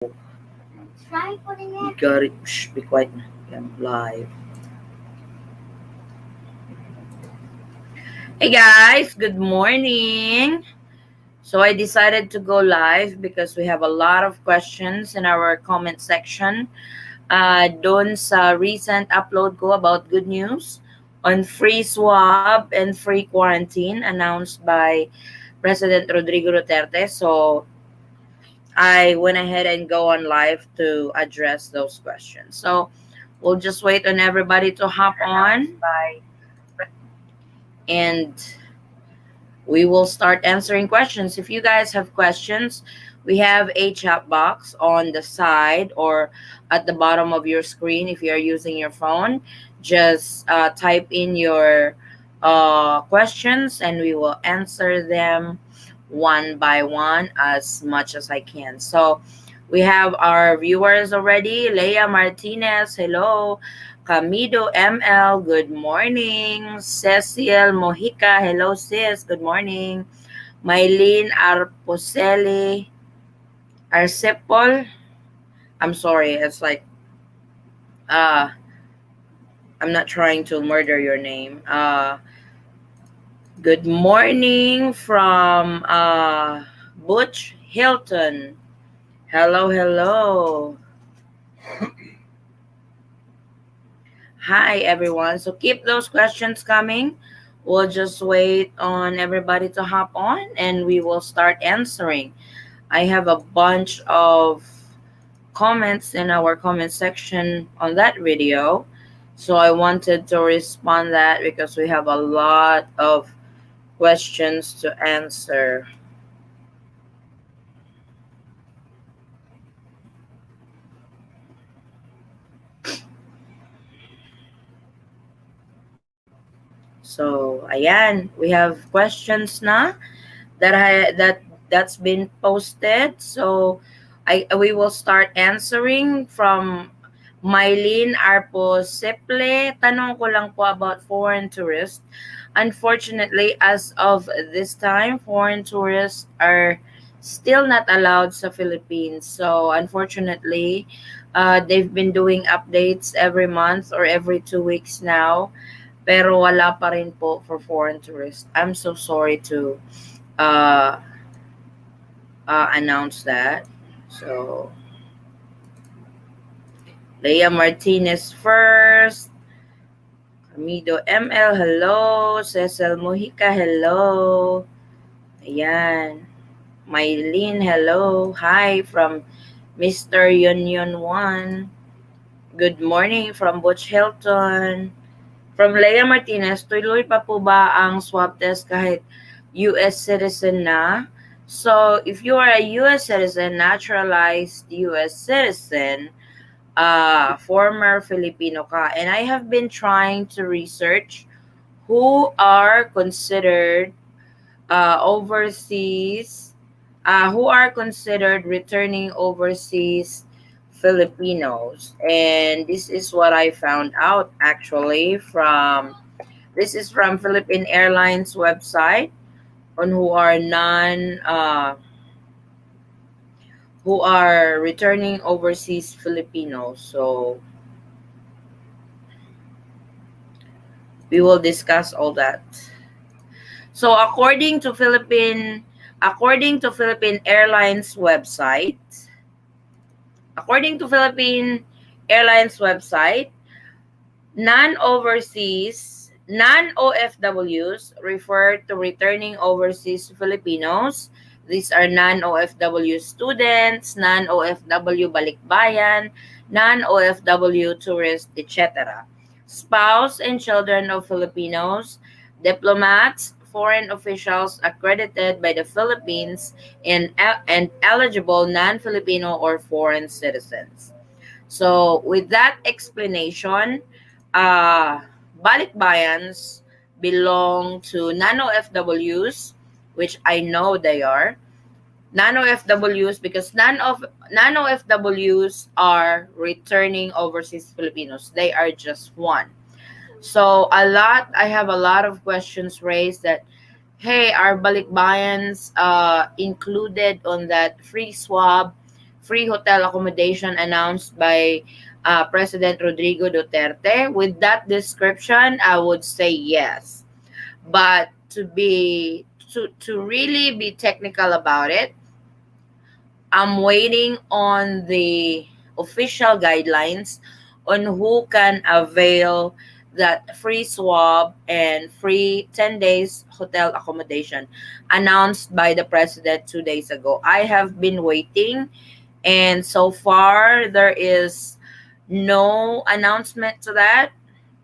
You got it. Shh, be quiet. I'm live. Hey guys, good morning. So I decided to go live because we have a lot of questions in our comment section. Doon sa recent upload ko about good news on free swab and free quarantine announced by President Rodrigo Duterte. So I went ahead and go on live to address those questions. So we'll just wait on everybody to hop on and we will start answering questions. If you guys have questions, we have a chat box on the side or at the bottom of your screen if you are using your phone. Just type in your questions and we will answer them one by one as much as I can. So we have our viewers already. Leia Martinez, hello. Camido ML, good morning. Cecil Mojica, hello sis, good morning. Mylene Arposeli Arcepol, I'm sorry, it's like uh I'm not trying to murder your name. Good morning from Butch Hilton. Hello, hello. Hi everyone. So keep those questions coming. We'll just wait on everybody to hop on and we will start answering. I have a bunch of comments in our comment section on that video. So I wanted to respond that because we have a lot of questions to answer. So ayan, we have questions na that's been posted. So we will start answering from Mylene Arpo Siple. Tanong ko lang po about foreign tourists. Unfortunately, as of this time, foreign tourists are still not allowed sa Philippines. So unfortunately, they've been doing updates every month or every 2 weeks now. Pero wala pa rin po for foreign tourists. I'm so sorry to uh, announce that. So, Leia Martinez first. Amido ML, hello. Cecil Mojica, hello. Ayan. Mylene, hello. Hi from Mr. Union 1. Good morning from Butch Hilton. From Leia Martinez, tuloy pa po ba ang swab test kahit US citizen na? So, if you are a US citizen, naturalized US citizen, former Filipino ka, and I have been trying to research who are considered overseas, who are considered returning overseas Filipinos. And this is what I found out actually from this is from Philippine Airlines website on who are returning overseas Filipinos. So we will discuss all that. So according to Philippine Airlines website, according to Philippine Airlines website, non-OFWs refer to returning overseas Filipinos. These are non-OFW students, non-OFW balikbayan, non-OFW tourists, etc. Spouse and children of Filipinos, diplomats, foreign officials accredited by the Philippines, and eligible non-Filipino or foreign citizens. So, with that explanation, uh, balikbayans belong to nano-FWs, which I know they are. Nano-FWs because nano-FWs are returning overseas Filipinos. They are just one. So, I have a lot of questions raised that, hey, are balikbayans included on that free swab free hotel accommodation announced by President Rodrigo Duterte. With that description, I would say yes. But to really be technical about it, I'm waiting on the official guidelines on who can avail that free swab and free 10 days hotel accommodation announced by the president 2 days ago. I have been waiting, and so far there is no announcement to that.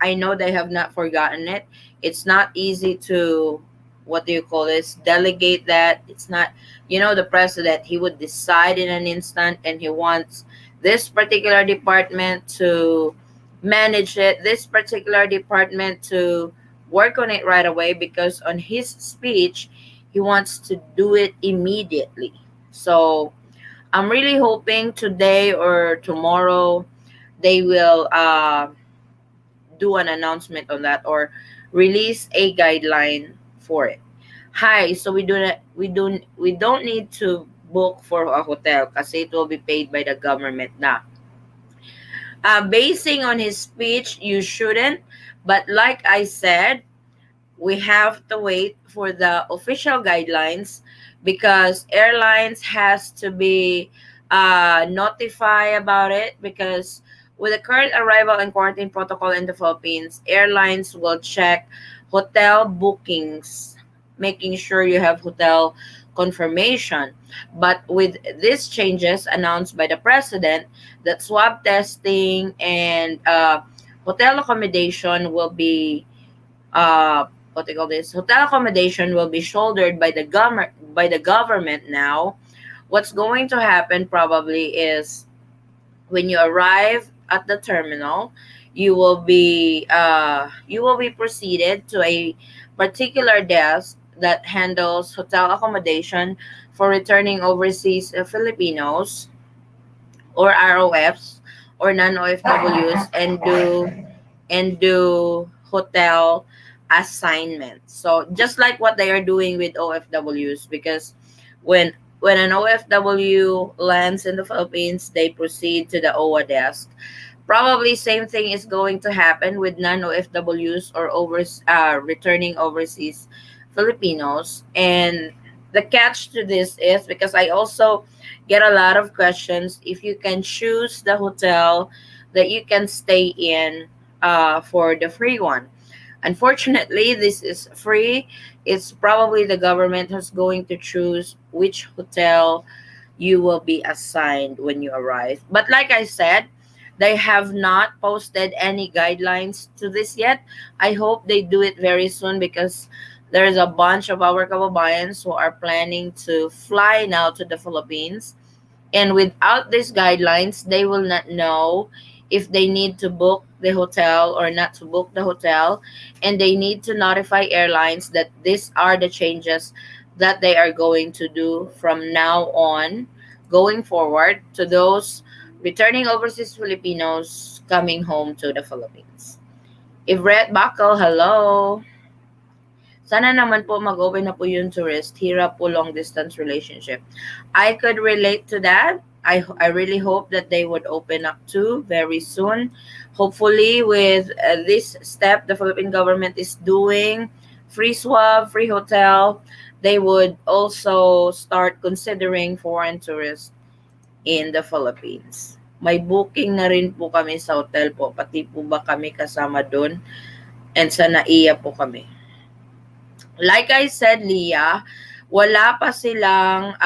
I know they have not forgotten it. It's not easy to, what do you call this, delegate that. It's not, the president, he would decide in an instant, and he wants this particular department to manage it, this particular department to work on it right away, because on his speech, he wants to do it immediately. So I'm really hoping today or tomorrow they will do an announcement on that, or release a guideline for it. Hi, so we don't need to book for a hotel kasi it will be paid by the government na. Basing on his speech, you shouldn't. But like I said, we have to wait for the official guidelines, because airlines has to be notify about it, because with the current arrival and quarantine protocol in the Philippines, airlines will check hotel bookings, making sure you have hotel confirmation. But with these changes announced by the president, that swab testing and hotel accommodation will be what they call this, hotel accommodation will be shouldered by the government now. What's going to happen probably is, when you arrive at the terminal, you will be proceeded to a particular desk that handles hotel accommodation for returning overseas Filipinos, or ROFs, or non-OFWs, and do hotel assignments. So just like what they are doing with OFWs, because when an OFW lands in the Philippines, they proceed to the OWA desk. Probably same thing is going to happen with non-OFWs, or returning overseas Filipinos. And the catch to this is, because I also get a lot of questions, if you can choose the hotel that you can stay in for the free one. Unfortunately, this is free. It's probably the government who's going to choose which hotel you will be assigned when you arrive. But like I said, they have not posted any guidelines to this yet. I hope they do it very soon, because there's a bunch of our kababayans who are planning to fly now to the Philippines, and without these guidelines, they will not know if they need to book the hotel or not to book the hotel. And they need to notify airlines that these are the changes that they are going to do from now on, going forward, to those returning overseas Filipinos coming home to the Philippines. Ivret Bakal, hello. Sana naman po mag-open na po yung tourist. Hirap po long distance relationship. I could relate to that. I really hope that they would open up too very soon. Hopefully, with this step the Philippine government is doing, free swab, free hotel, they would also start considering foreign tourists in the Philippines. May booking na rin po kami sa hotel po. Pati po ba kami kasama doon? And sa NAIA po kami. Like I said, Leah, wala pa silang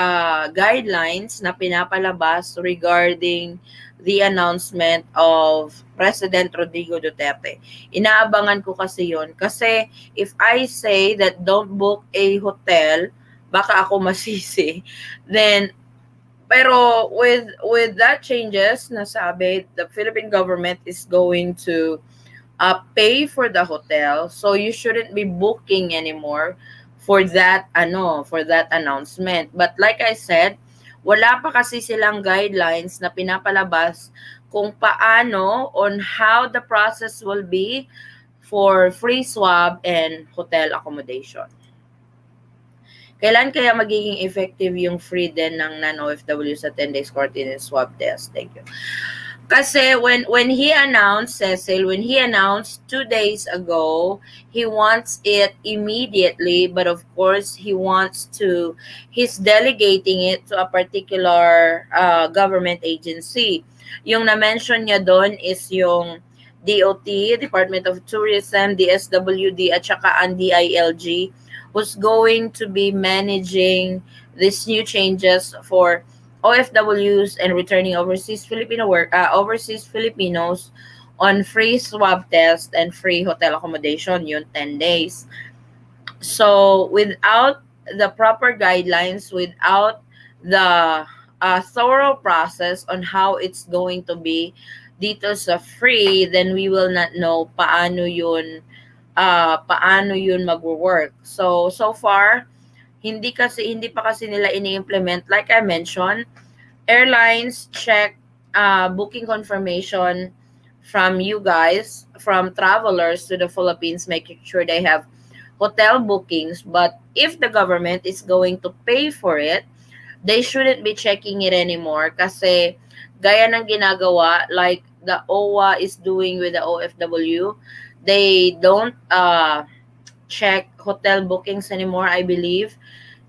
guidelines na pinapalabas regarding the announcement of President Rodrigo Duterte. Inaabangan ko kasi yon. Kasi if I say that don't book a hotel, baka ako masisi. Then, pero with that changes, nasabi, the Philippine government is going to pay for the hotel, so you shouldn't be booking anymore for that announcement. But like I said, wala pa kasi silang guidelines na pinapalabas kung paano, on how the process will be for free swab and hotel accommodation. Kailan kaya magiging effective yung free din ng non-OFW sa 10 days quarantine and swab test? Thank you. Kasi when he announced, Cecil, when he announced 2 days ago, he wants it immediately, but of course he's delegating it to a particular government agency. Yung na-mention niya doon is yung DOT, Department of Tourism, DSWD, at saka ang DILG, who's going to be managing these new changes for OFWs and returning overseas Filipinos on free swab test and free hotel accommodation yun 10 days. So without the proper guidelines, without the thorough process on how it's going to be dito sa free, then we will not know paano yun magwo-work. So far hindi pa kasi nila ini-implement. Like I mentioned, airlines check booking confirmation from you guys, from travelers to the Philippines, making sure they have hotel bookings. But if the government is going to pay for it, they shouldn't be checking it anymore kasi gaya ng ginagawa like the OWA is doing with the OFW, they don't check hotel bookings anymore, I believe.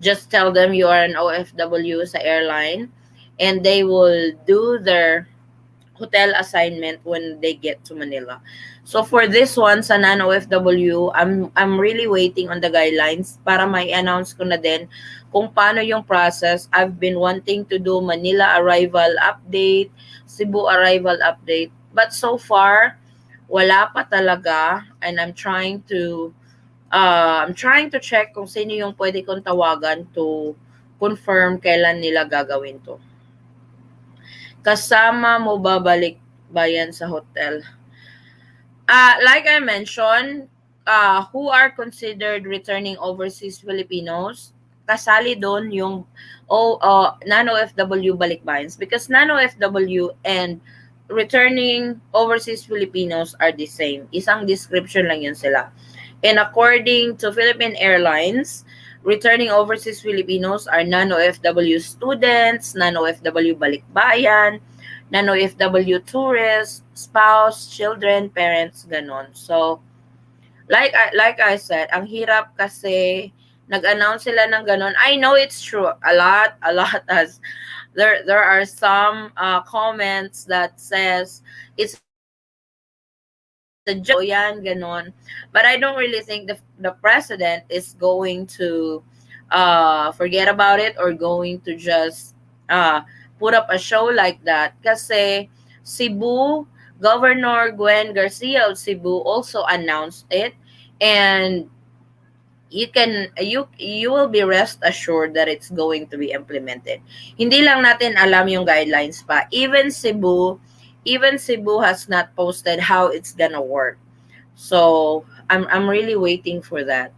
Just tell them you are an OFW sa airline and they will do their hotel assignment when they get to Manila. So for this one sa non-OFW, I'm really waiting on the guidelines para may announce ko na din kung paano yung process. I've been wanting to do Manila arrival update, Cebu arrival update, but so far wala pa talaga, and I'm trying to check kung sino yung pwede kong tawagan to confirm kailan nila gagawin to. Kasama mo babalik ba yan sa hotel? Like I mentioned, who are considered returning overseas Filipinos, kasali doon yung non-OFW balikbayans because non-OFW and returning overseas Filipinos are the same. Isang description lang yun sila. And according to Philippine Airlines, returning overseas Filipinos are non-OFW students, non-OFW balikbayan, non-OFW tourists, spouse, children, parents, ganon. So, like I said, ang hirap kasi nag-announce sila ng ganon. I know it's true. A lot as there are some comments that says it's a joke yan, ganon. But I don't really think the president is going to forget about it or going to just put up a show like that. Kasi Cebu, Governor Gwen Garcia of Cebu also announced it, and you will be rest assured that it's going to be implemented. Hindi lang natin alam yung guidelines pa. Even Cebu has not posted how it's gonna work. So I'm really waiting for that.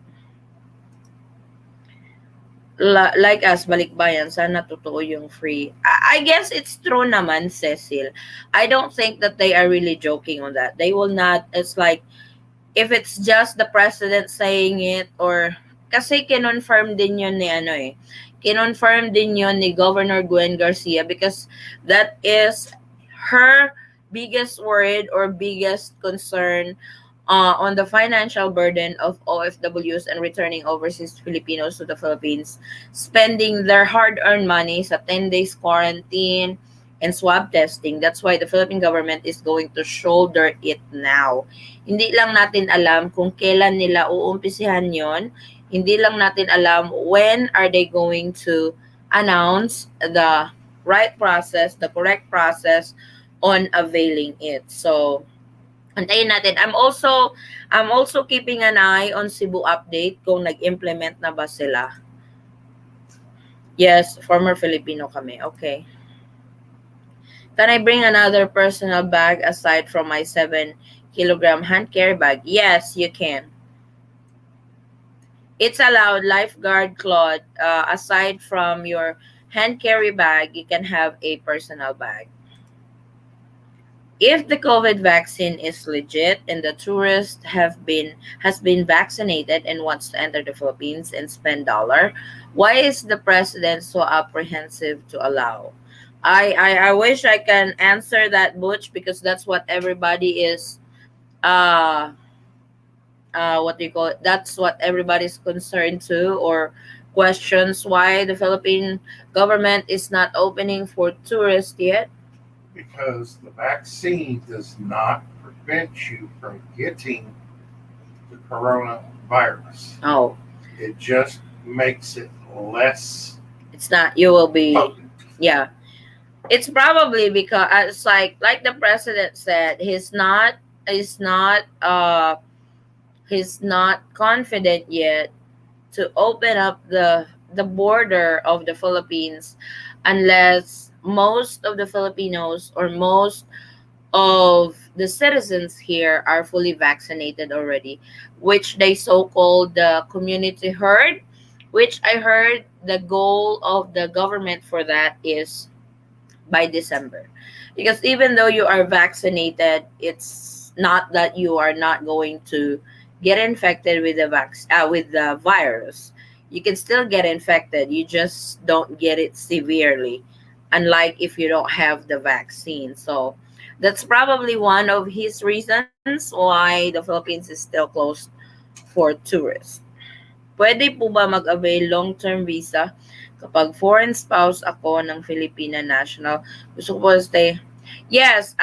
Like us, balikbayan, sana totoo yung free. I guess it's true naman, Cecil. I don't think that they are really joking on that. They will not, it's like, if it's just the president saying it, or, kasi kinonfirm din yun ni kinonfirm din yun ni Governor Gwen Garcia because that is her biggest worry or biggest concern on the financial burden of OFWs and returning overseas Filipinos to the Philippines, spending their hard-earned money sa 10 days quarantine and swab testing. That's why the Philippine government is going to shoulder it now. Hindi lang natin alam kung kailan nila uumpisihan yon. Hindi lang natin alam when are they going to announce the right process, the correct process on availing it. So, antayin natin. I'm also keeping an eye on Cebu update kung nag-implement na ba sila. Yes, former Filipino kami. Okay. Can I bring another personal bag aside from my 7-kilogram hand carry bag? Yes, you can. It's allowed. Lifeguard Claude, aside from your hand carry bag, you can have a personal bag. If the COVID vaccine is legit and the tourist have been has been vaccinated and wants to enter the Philippines and spend dollar, why is the president so apprehensive to allow? I wish I can answer that, Butch, because that's what everybody is uh what do you call it? That's what everybody's concerned to, or questions why the Philippine government is not opening for tourists yet. Because the vaccine does not prevent you from getting the coronavirus. Oh, It just makes it less it's not. You will be. potent. Yeah, it's probably because it's like the president said, he's not he's not confident yet to open up the border of the Philippines unless most of the Filipinos or most of the citizens here are fully vaccinated already, which they so called the community herd, which I heard the goal of the government for that is by December. Because even though you are vaccinated, it's not that you are not going to get infected with with the virus. You can still get infected. You just don't get it severely, unlike if you don't have the vaccine. So that's probably one of his reasons why the Philippines is still closed for tourists. Pwede po ba mag-avail long-term visa kapag foreign spouse ako ng Filipina national? Gusto ko po stay. Yes,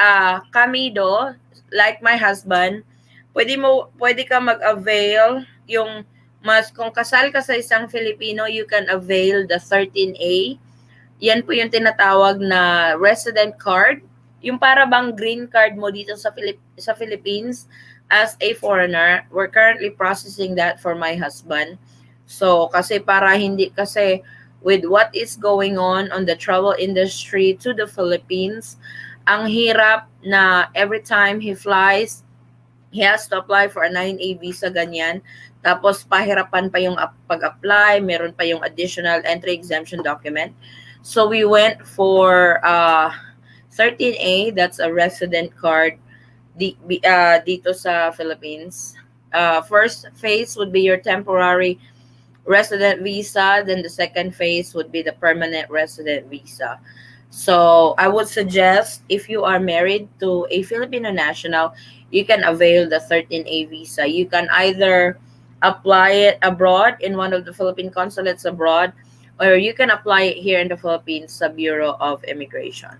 kami do, like my husband, pwede ka mag-avail yung kung kasal ka sa isang Filipino, you can avail the 13A. Yan po yung tinatawag na resident card. Yung para bang green card mo dito sa Philippines as a foreigner. We're currently processing that for my husband. So, kasi para hindi kasi with what is going on the travel industry to the Philippines, ang hirap na every time he flies, he has to apply for a 9A visa, ganyan. Tapos, pahirapan pa yung pag-apply, meron pa yung additional entry exemption document. So, we went for 13A, that's a resident card dito sa Philippines. First phase would be your temporary resident visa, then the second phase would be the permanent resident visa. So I would suggest if you are married to a Filipino national, you can avail the 13A visa. You can either apply it abroad in one of the Philippine consulates abroad, or you can apply it here in the Philippines sa Bureau of Immigration.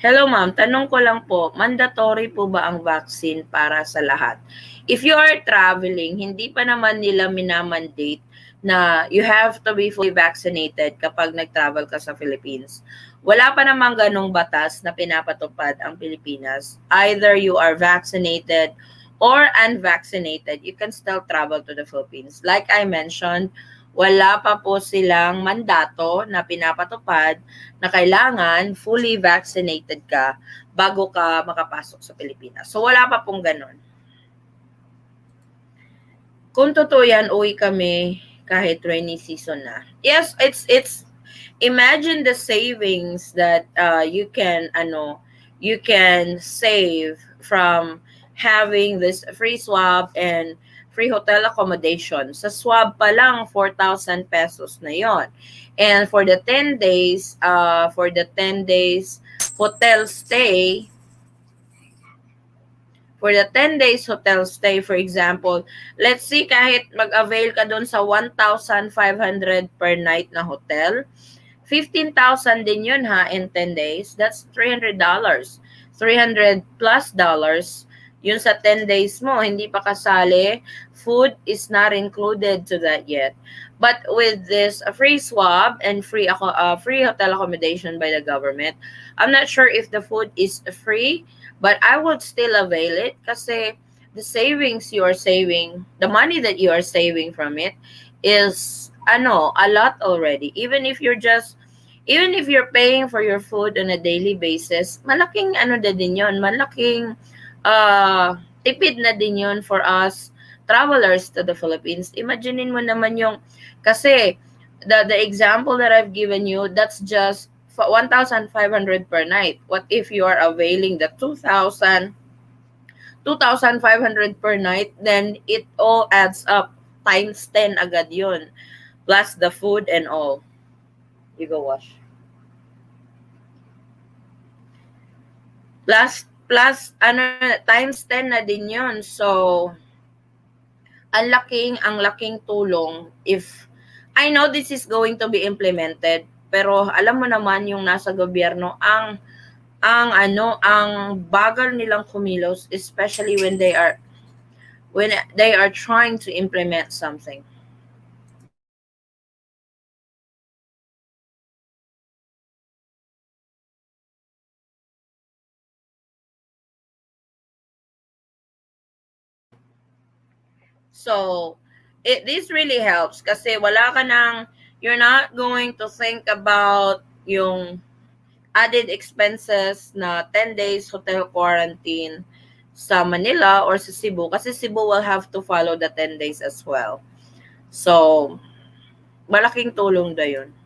Hello ma'am, tanong ko lang po, mandatory po ba ang vaccine para sa lahat? If you are traveling, hindi pa naman nila minamandate na you have to be fully vaccinated kapag nag-travel ka sa Philippines. Wala pa namang ganong batas na pinapatupad ang Pilipinas. Either you are vaccinated or unvaccinated, you can still travel to the Philippines. Like I mentioned, wala pa po silang mandato na pinapatupad na kailangan fully vaccinated ka bago ka makapasok sa Pilipinas. So, wala pa pong ganun. Kung totoo yan, uwi kami kahit rainy season na. Yes, it's imagine the savings that you can save from having this free swab and free hotel accommodation. Sa swab pa lang 4,000 pesos na yon. And for the 10 days hotel stay, for the 10 days hotel stay, for example, let's see kahit mag-avail ka doon sa 1,500 per night na hotel, 15,000 din yun ha in 10 days. That's $300. 300 plus dollars yun sa 10 days mo. Hindi pa kasali. Food is not included to that yet. But with this free swab and free hotel accommodation by the government, I'm not sure if the food is free, but I would still avail it kasi the savings you are saving, the money that you are saving from it is a lot already. Even if you're paying for your food on a daily basis, malaking na din yun, malaking tipid na din yun for us travelers to the Philippines. Imaginein mo naman yung, kasi the example that I've given you, that's just 1,500 per night. What if you are availing the 2,500 per night? Then it all adds up. Times 10 agad yun. Plus the food and all. You go wash. Plus, ano, times 10 na din yun. So, ang laking tulong if I know this is going to be implemented, pero alam mo naman yung nasa gobyerno ang bagal nilang kumilos, especially when they are trying to implement something. So, this really helps kasi wala ka nang, you're not going to think about yung added expenses na 10 days hotel quarantine sa Manila or sa Cebu kasi Cebu will have to follow the 10 days as well. So, malaking tulong da yun.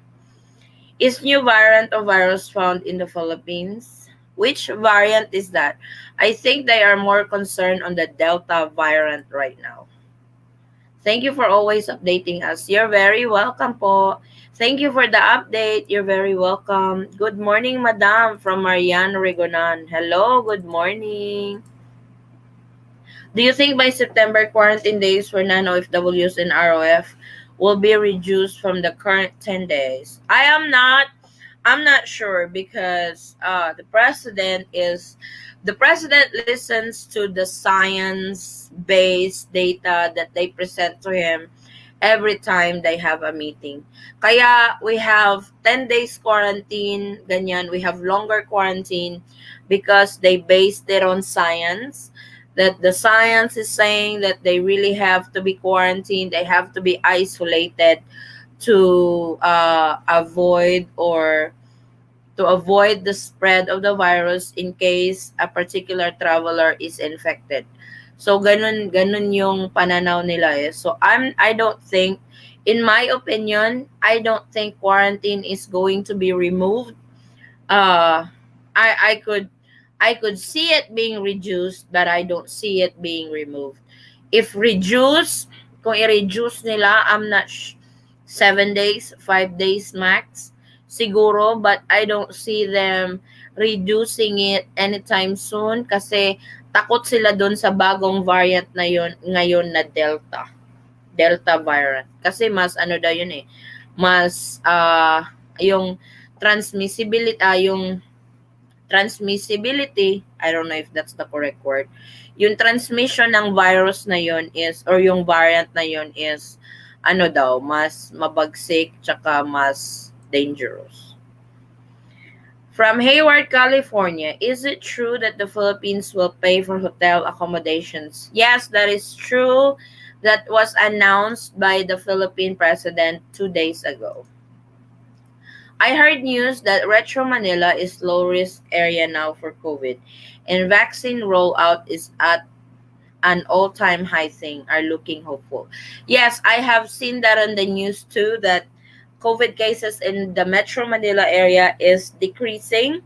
Is new variant of virus found in the Philippines? Which variant is that? I think they are more concerned on the Delta variant right now. Thank you for always updating us. You're very welcome po. Thank you for the update. You're very welcome. Good morning, Madam, from Marian Regonan. Hello, good morning. Do you think by September quarantine days for non-OFWs and ROF will be reduced from the current 10 days? I'm not sure because the president listens to the science-based data that they present to him every time they have a meeting. Kaya we have 10 days quarantine, ganyan, we have longer quarantine because they based it on science. That the science is saying that they really have to be quarantined, they have to be isolated to avoid the spread of the virus in case a particular traveler is infected. So ganun yung pananaw nila eh. So I don't think, in my opinion, I don't think quarantine is going to be removed. Uh I I could I could see it being reduced, but I don't see it being removed. If reduce, kung i-reduce nila, 7 days, 5 days max, siguro, but I don't see them reducing it anytime soon kasi takot sila dun sa bagong variant na yun ngayon na Delta variant. Kasi mas ano daw yun eh, mas yung transmissibility, I don't know if that's the correct word. Yung transmission ng virus na yun is, or yung variant na yun is, ano daw, mas mabagsik, tsaka mas dangerous. From Hayward, California, is it true that the Philippines will pay for hotel accommodations? Yes, that is true. That was announced by the Philippine president 2 days ago. I heard news that Retro Manila is low risk area now for COVID, and vaccine rollout is at an all-time high thing. Are looking hopeful. Yes, I have seen that on the news too. That COVID cases in the Metro Manila area is decreasing.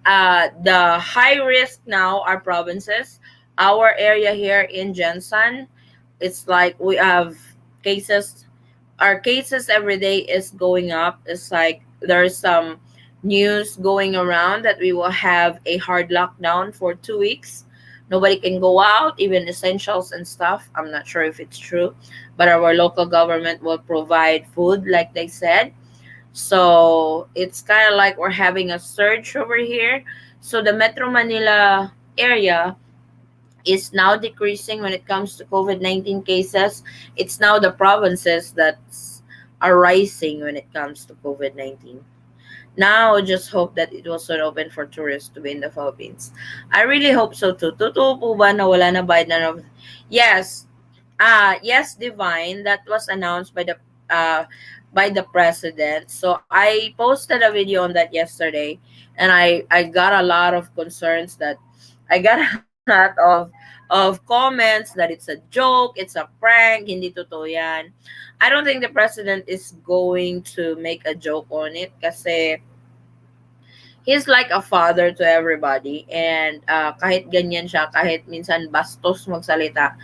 The high risk now are provinces. Our area here in Jensen, it's like we have cases, our cases every day is going up. It's like there's some news going around that we will have a hard lockdown for 2 weeks. Nobody can go out, even essentials and stuff. I'm not sure if it's true, but our local government will provide food, like they said. So it's kind of like we're having a surge over here. So the Metro Manila area is now decreasing when it comes to COVID-19 cases. It's now the provinces that are rising when it comes to COVID-19. Now, just hope that it will soon open for tourists to be in the Philippines. I really hope so too. Totoo po ba na wala na bayad na Yes. Yes, Divine. That was announced by the president. So I posted a video on that yesterday, and I got a lot of concerns that I got a lot of comments that it's a joke, it's a prank, hindi totoo yan. I don't think the president is going to make a joke on it kasi he's like a father to everybody, and kahit ganyan siya, kahit minsan bastos magsalita,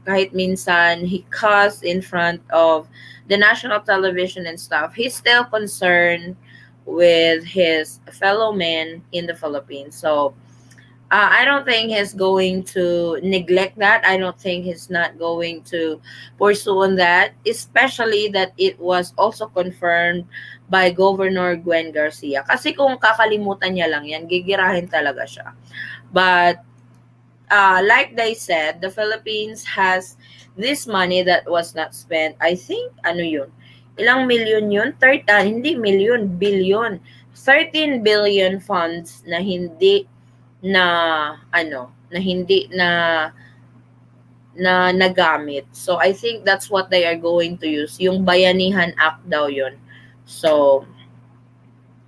kahit minsan he cuss in front of the national television and stuff, he's still concerned with his fellow men in the Philippines. So I don't think he's going to neglect that. I don't think he's not going to pursue on that, especially that it was also confirmed by Governor Gwen Garcia. Kasi kung kakalimutan niya lang yan, gigirahin talaga siya. But like they said, the Philippines has this money that was not spent. I think, ano yun? Ilang million yun? Hindi million, billion. 13 billion funds na hindi na na hindi na nagamit. So I think that's what they are going to use. Yung Bayanihan Act daw yun. So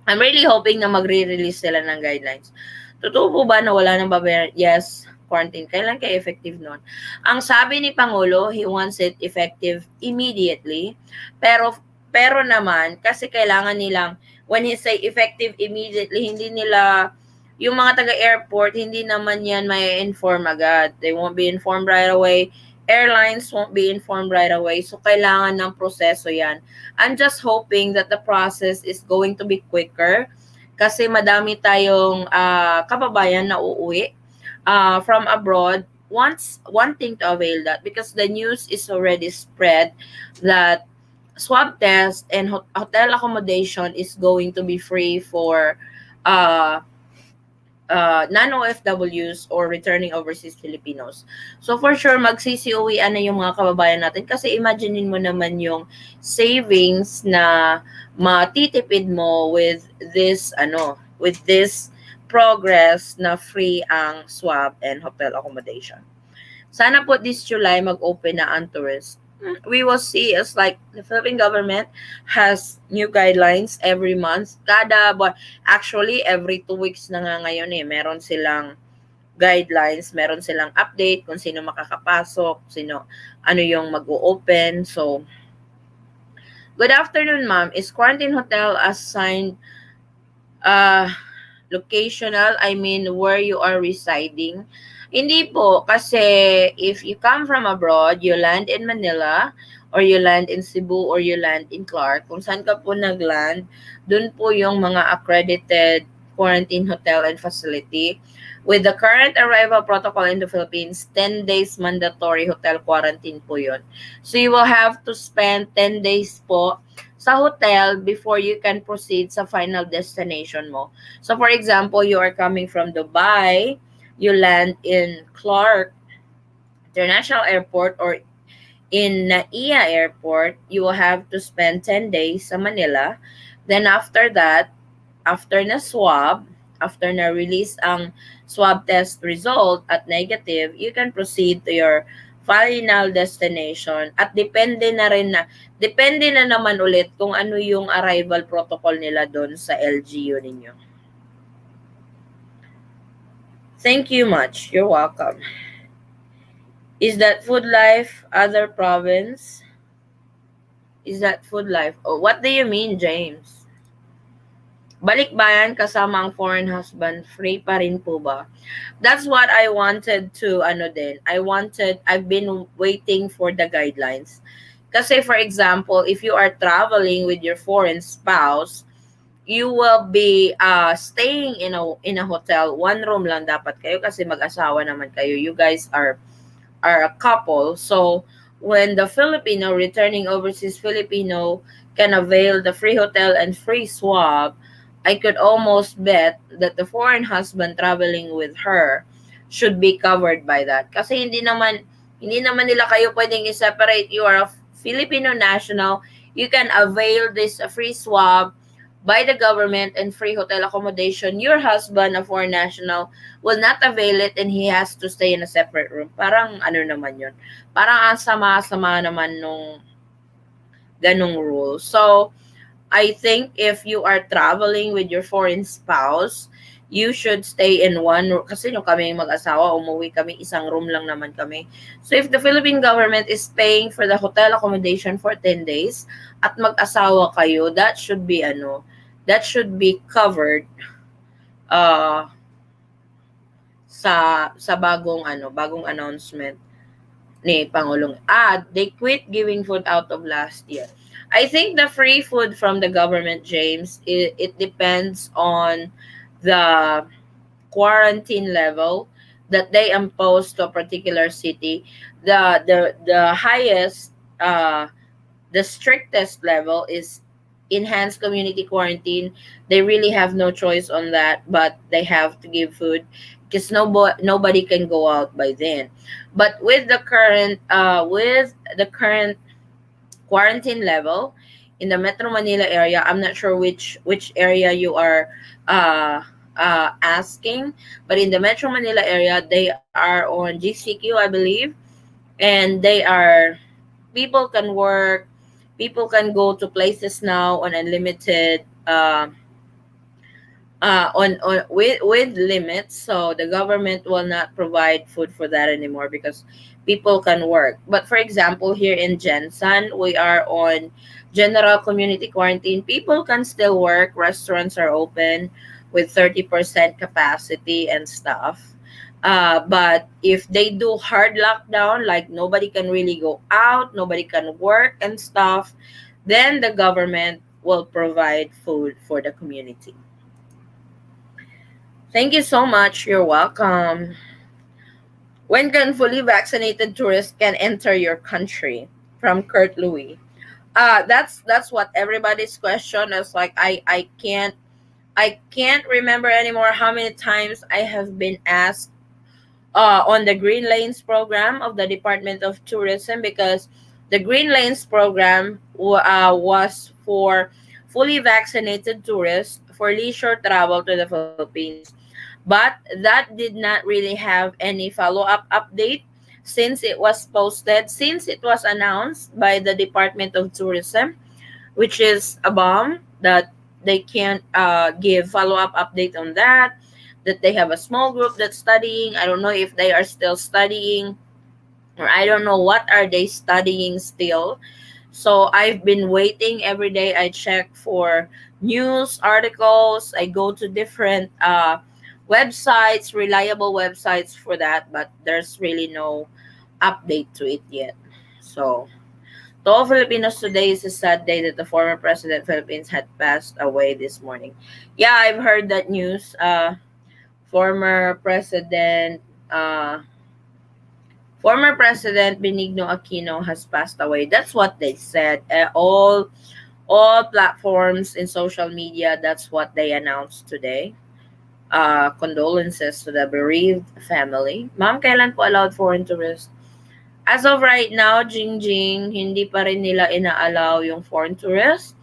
I'm really hoping na magre-release sila ng guidelines. Totoo po ba na wala nang babayaran? Yes, quarantine. Kailan kaya effective nun? Ang sabi ni Pangulo, he wants it effective immediately. Pero naman, kasi kailangan nilang, when he say effective immediately, hindi nila, yung mga taga-airport, hindi naman yan may inform agad. They won't be informed right away. Airlines won't be informed right away. So, kailangan ng proseso yan. I'm just hoping that the process is going to be quicker kasi madami tayong kababayan na uuwi from abroad wanting to avail that, because the news is already spread that swab test and hotel accommodation is going to be free for uh, non-OFWs or returning overseas Filipinos. So for sure, magsisiuwian na yung mga kababayan natin kasi imaginein mo naman yung savings na matitipid mo with this progress na free ang swab and hotel accommodation. Sana po this July mag-open na ang tourist. We will see. It's like the Philippine government has new guidelines every month. Actually, every 2 weeks na nga ngayon meron silang guidelines, meron silang update kung sino makakapasok, ano yung mag-o-open. So, good afternoon, ma'am. Is quarantine hotel assigned locational? I mean, where you are residing? Hindi po, kasi if you come from abroad, you land in Manila, or you land in Cebu, or you land in Clark, kung saan ka po nagland, dun po yung mga accredited quarantine hotel and facility. With the current arrival protocol in the Philippines, 10 days mandatory hotel quarantine po yun. So you will have to spend 10 days po sa hotel before you can proceed sa final destination mo. So for example, you are coming from Dubai, you land in Clark International Airport or in NAIA Airport, you will have to spend 10 days sa Manila. Then after that, after na release ang swab test result at negative, you can proceed to your final destination. At depende na naman ulit kung ano yung arrival protocol nila doon sa LGU ninyo. Thank you much. You're welcome. Is that Food Life other province? Is that Food Life? Oh, what do you mean, James? Balikbayan kasama ang foreign husband, free pa rin po ba? That's what I wanted to, I've been waiting for the guidelines. Kasi for example, if you are traveling with your foreign spouse, you will be staying in a hotel. One room lang dapat kayo kasi mag-asawa naman kayo. You guys are a couple. So when the Filipino returning overseas Filipino can avail the free hotel and free swab, I could almost bet that the foreign husband traveling with her should be covered by that. Kasi hindi naman nila kayo pwedeng i-separate. You are a Filipino national. You can avail this free swab by the government and free hotel accommodation. Your husband, a foreign national, will not avail it and he has to stay in a separate room. Parang ano naman yun? Parang ang sama-sama naman nung ganung rule. So, I think if you are traveling with your foreign spouse, you should stay in one room. Kasi nung kami mag-asawa, umuwi kami, isang room lang naman kami. So if the Philippine government is paying for the hotel accommodation for 10 days at mag-asawa kayo, that should be that should be covered uh sa bagong announcement ni Pangulong. They quit giving food out of last year. I think the free food from the government, James, it depends on the quarantine level that they impose to a particular city. The highest, the strictest level is enhanced community quarantine. They really have no choice on that, but they have to give food because nobody can go out by then. But with the current quarantine level in the Metro Manila area, I'm not sure which area you are uh asking, but in the Metro Manila area, they are on GCQ, I believe, and they are people can work, people can go to places now on unlimited on with limits, so the government will not provide food for that anymore because people can work. But for example, here in Jensen, we are on general community quarantine. People can still work, restaurants are open with 30% capacity and stuff. But if they do hard lockdown, like nobody can really go out, nobody can work and stuff, then the government will provide food for the community. Thank you so much. You're welcome. When can fully vaccinated tourists can enter your country? From Kurt Louis. That's what everybody's question is. Like I can't remember anymore how many times I have been asked on the Green Lanes program of the Department of Tourism, because the Green Lanes program was for fully vaccinated tourists for leisure travel to the Philippines. But that did not really have any follow up update since it was posted, since it was announced by the Department of Tourism, which is a bomb that they can't give follow up update on that. That they have a small group that's studying. I don't know if they are still studying, or I don't know what are they studying still. So I've been waiting every day. I check for news articles. I go to different websites, reliable websites for that, but there's really no update to it yet. So to all Filipinos, today is a sad day that the former president of Philippines had passed away this morning. Yeah, I've heard that news. Former President uh, Former President Benigno Aquino has passed away. That's what they said. All platforms in social media, that's what they announced today. Condolences to the bereaved family. Ma'am, kailan po allowed foreign tourists? As of right now, Jingjing, hindi pa rin nila ina-allow yung foreign tourists.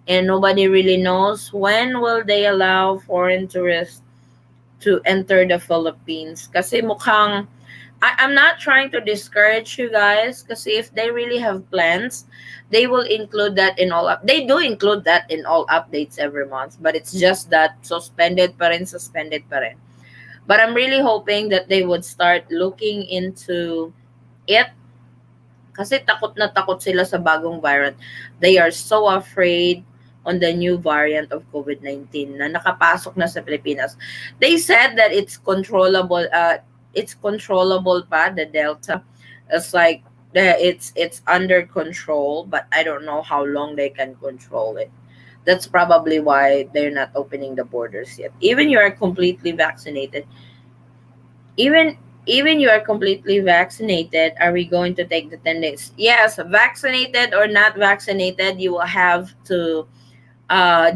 And nobody really knows when will they allow foreign tourists to enter the Philippines. Kasi mukhang I'm not trying to discourage you guys, because if they really have plans, they will include that in all up. They do include that in all updates every month, but it's just that suspended pa rin. But I'm really hoping that they would start looking into it, kasi takot na takot sila sa bagong variant. They are so afraid on the new variant of COVID-19 na nakapasok na sa Pilipinas. They said that it's controllable pa, the Delta. It's like it's under control, but I don't know how long they can control it. That's probably why they're not opening the borders yet. Even you are completely vaccinated, even you are completely vaccinated, are we going to take the 10 days? Yes, vaccinated or not vaccinated, you will have to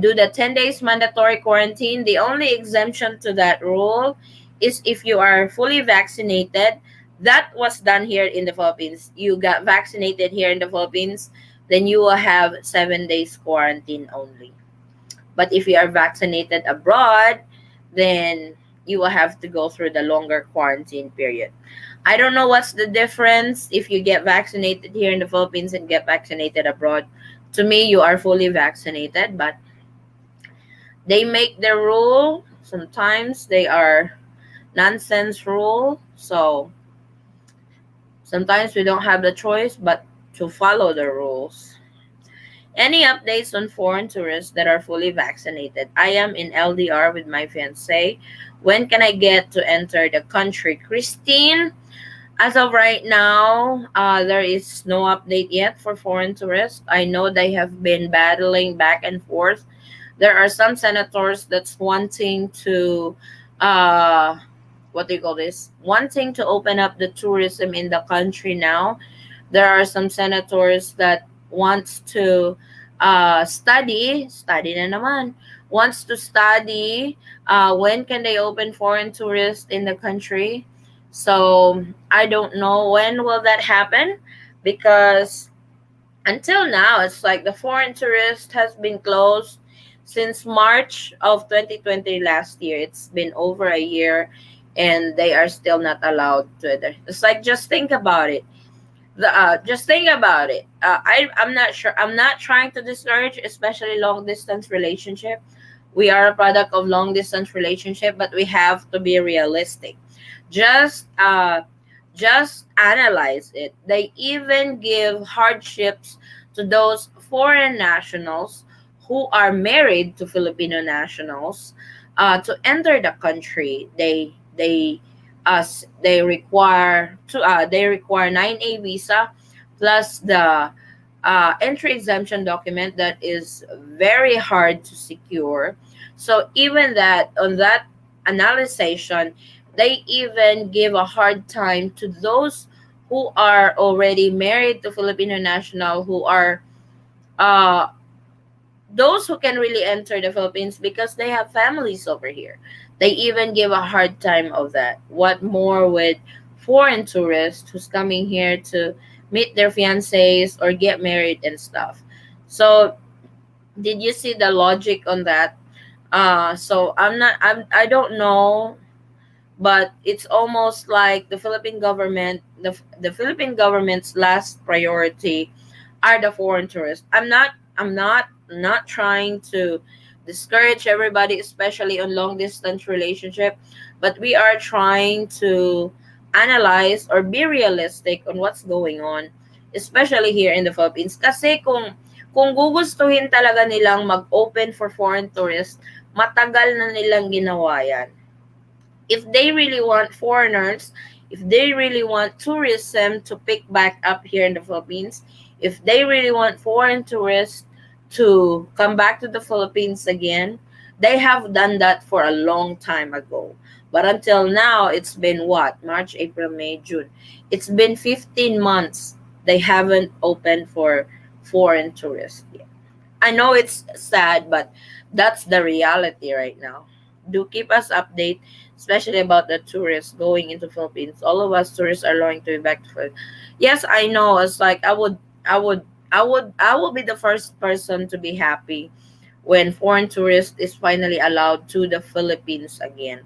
do the 10 days mandatory quarantine. The only exemption to that rule is if you are fully vaccinated. That was done here in the Philippines. You got vaccinated here in the Philippines, then you will have 7 days quarantine only. But if you are vaccinated abroad, then you will have to go through the longer quarantine period. I don't know what's the difference if you get vaccinated here in the Philippines and get vaccinated abroad. To me, you are fully vaccinated, but they make their rule. Sometimes they are nonsense rule. So sometimes we don't have the choice but to follow the rules. Any updates on foreign tourists that are fully vaccinated? I am in LDR with my fiance. When can I get to enter the country? Christine, as of right now, there is no update yet for foreign tourists. I know they have been battling back and forth. There are some senators that's wanting to, uh, what do you call this? Wanting to open up the tourism in the country now. There are some senators that wants to study na naman, wants to study when can they open foreign tourists in the country. So I don't know when will that happen, because until now it's like the foreign tourist has been closed since March of 2020 last year. It's been over a year and they are still not allowed to enter. It's like, just think about it. Just think about it. I'm not sure. I'm not trying to discourage, especially long distance relationship. We are a product of long distance relationship, but we have to be realistic. Just just analyze it. They even give hardships to those foreign nationals who are married to Filipino nationals to enter the country. They they require 9A visa plus the entry exemption document that is very hard to secure. So even that, on that analysis, they even give a hard time to those who are already married to Filipino national, who are uh those who can really enter the Philippines because they have families over here. They even give a hard time of that. What more with foreign tourists who's coming here to meet their fiancés or get married and stuff. So did you see the logic on that? So I don't know, but it's almost like the Philippine government's last priority are the foreign tourists. I'm not trying to discourage everybody, especially on long distance relationship, but we are trying to analyze or be realistic on what's going on, especially here in the Philippines. Kasi kung gugustuhin talaga nilang mag-open for foreign tourists, matagal na nilang ginawa yan. If they really want foreigners, if they really want tourism to pick back up here in the Philippines, if they really want foreign tourists to come back to the Philippines again, they have done that for a long time ago. But until now, it's been what? March, April, May, June. It's been 15 months. They haven't opened for foreign tourists yet. I know it's sad, but that's the reality right now. Do keep us update, especially about the tourists going into Philippines. All of us tourists are longing to be back to Philippines. Yes, I know. It's like I will be the first person to be happy when foreign tourists is finally allowed to the Philippines again.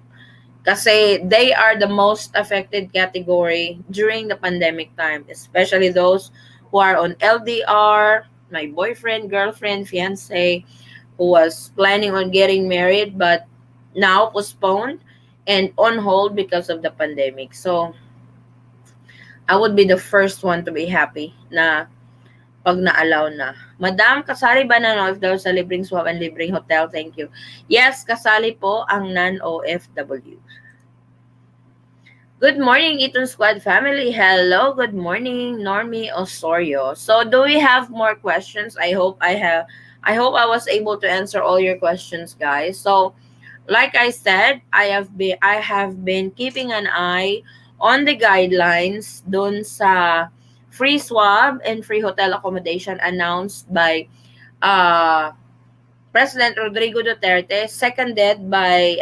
Kasi they are the most affected category during the pandemic time, especially those who are on LDR, my boyfriend, girlfriend, fiance, who was planning on getting married but now postponed and on hold because of the pandemic. So, I would be the first one to be happy na pag na-allow na. Madam, kasali ba ng OFW sa libreng swab and libreng hotel? Thank you. Yes, kasali po ang non-OFW. Good morning, Eton Squad family. Hello, good morning, Normie Osorio. So, do we have more questions? I hope I was able to answer all your questions, guys. So, like I said, I have been keeping an eye on the guidelines dun sa free swab and free hotel accommodation announced by uh President Rodrigo Duterte, seconded by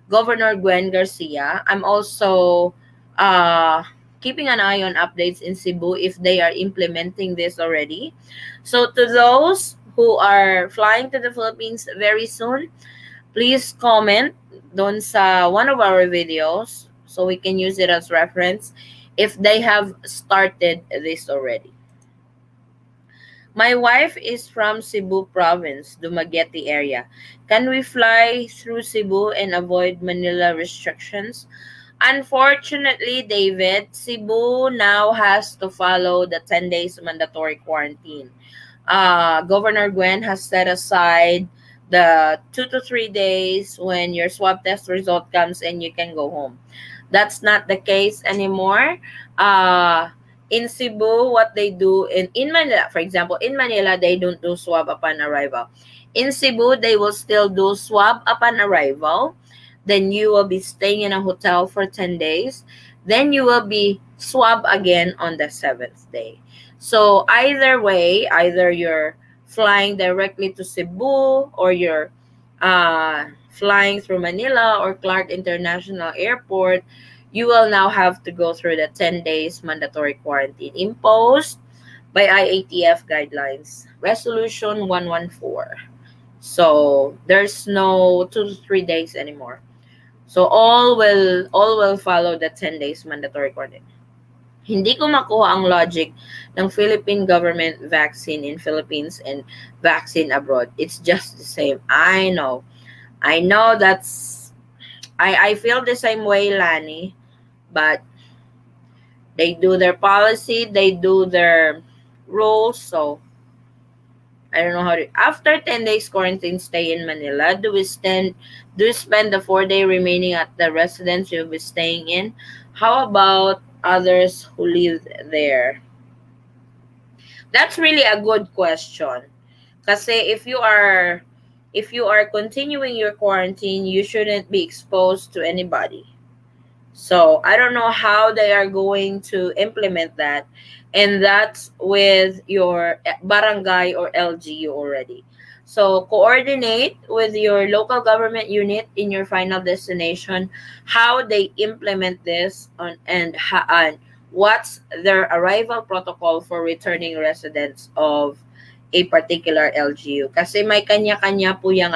Governor Gwen Garcia. I'm also uh, keeping an eye on updates in Cebu if they are implementing this already. So, to those who are flying to the Philippines very soon, please comment doon sa one of our videos so we can use it as reference if they have started this already. My wife is from Cebu province, Dumaguete area. Can we fly through Cebu and avoid Manila restrictions? Unfortunately, David, Cebu now has to follow the 10 days mandatory quarantine. Governor Gwen has set aside the 2 to 3 days when your swab test result comes and you can go home. That's not the case anymore. In Cebu, what they do in Manila, for example, in Manila, they don't do swab upon arrival. In Cebu, they will still do swab upon arrival. Then you will be staying in a hotel for 10 days. Then you will be swab again on the seventh day. So either way, either you're flying directly to Cebu or you're flying through Manila or Clark International Airport, you will now have to go through the 10 days mandatory quarantine imposed by IATF guidelines, Resolution 114. So there's no 2 to 3 days anymore. So all will follow the 10 days mandatory quarantine. Hindi ko makuha ang logic ng Philippine government vaccine in Philippines and vaccine abroad. It's just the same. I know. I know I feel the same way, Lani, but they do their policy, they do their rules, so I don't know how to. After 10 days quarantine stay in Manila, do we spend the 4 day remaining at the residence you'll be staying in? How about others who live there? That's really a good question. Kasi if you are continuing your quarantine, you shouldn't be exposed to anybody. So I don't know how they are going to implement that. And that's with your barangay or LGU already. So coordinate with your local government unit in your final destination how they implement this and what's their arrival protocol for returning residents of a particular LGU. Kasi may kanya-kanya po yung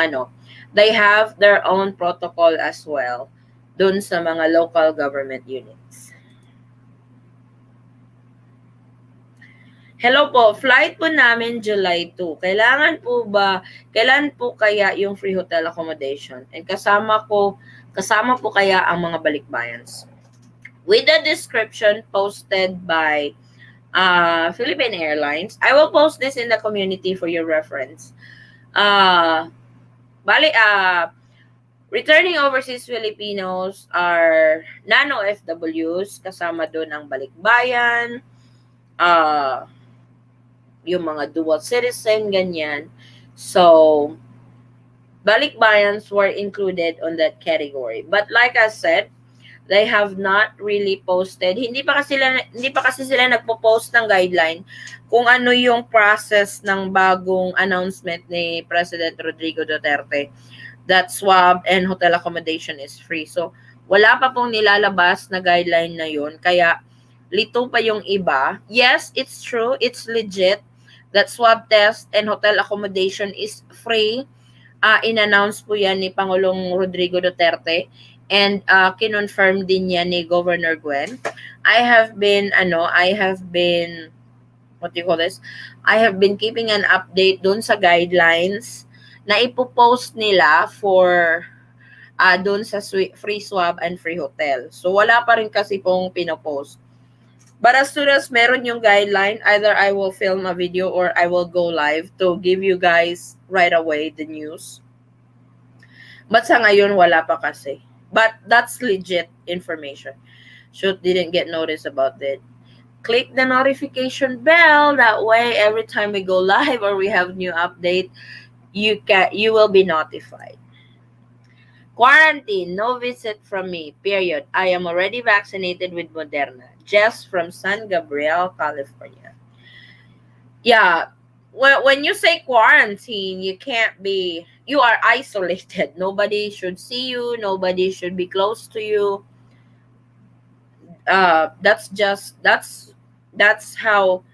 they have their own protocol as well dun sa mga local government units. Hello po, flight po namin July 2. Kailan po kaya yung free hotel accommodation? And kasama po kaya ang mga balikbayans? With the description posted by Philippine Airlines, I will post this in the community for your reference. Bali, returning overseas Filipinos are non-OFWs, kasama doon ang balikbayan, yung mga dual citizen, ganyan. So, balikbayans were included on that category. But like I said, they have not really posted. Hindi pa kasi sila nagpo-post ng guideline kung ano yung process ng bagong announcement ni President Rodrigo Duterte that swab and hotel accommodation is free. So, wala pa pong nilalabas na guideline na yun. Kaya, lito pa yung iba. Yes, it's true. It's legit that swab test and hotel accommodation is free. In-announce po yan ni Pangulong Rodrigo Duterte and kinonfirm din yan ni Governor Gwen. I have been what do you call this? I have been keeping an update dun sa guidelines na ipopost nila for dun sa free swab and free hotel. So wala pa rin kasi pong pinopost. But as soon as meron yung guideline, either I will film a video or I will go live to give you guys right away the news. But sa ngayon, wala pa kasi. But that's legit information. Shoot, didn't get notice about it. Click the notification bell. That way, every time we go live or we have new update, you will be notified. Quarantine, no visit from me, period. I am already vaccinated with Moderna. Jess from San Gabriel, California. Yeah, when you say quarantine, you are isolated. Nobody should see you. Nobody should be close to you. That's how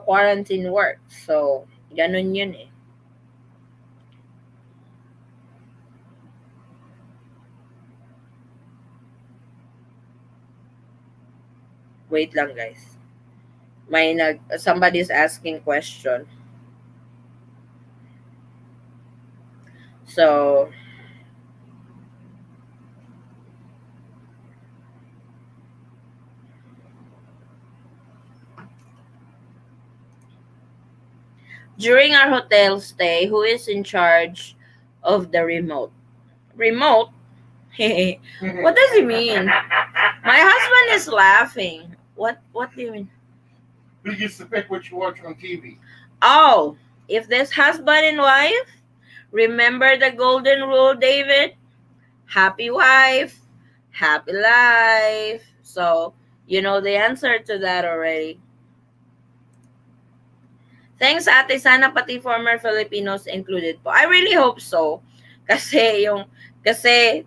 quarantine works. So, ganun yun eh. Wait lang guys. Somebody's asking question. So, During our hotel stay, who is in charge of the remote? Remote? What does it mean? My husband is laughing. What do you mean? Who gets to pick what you watch on TV? Oh, if this husband and wife, remember the golden rule, David? Happy wife, happy life. So, you know the answer to that already. Thanks, ate. Sana pati former Filipinos included po. I really hope so. Kasi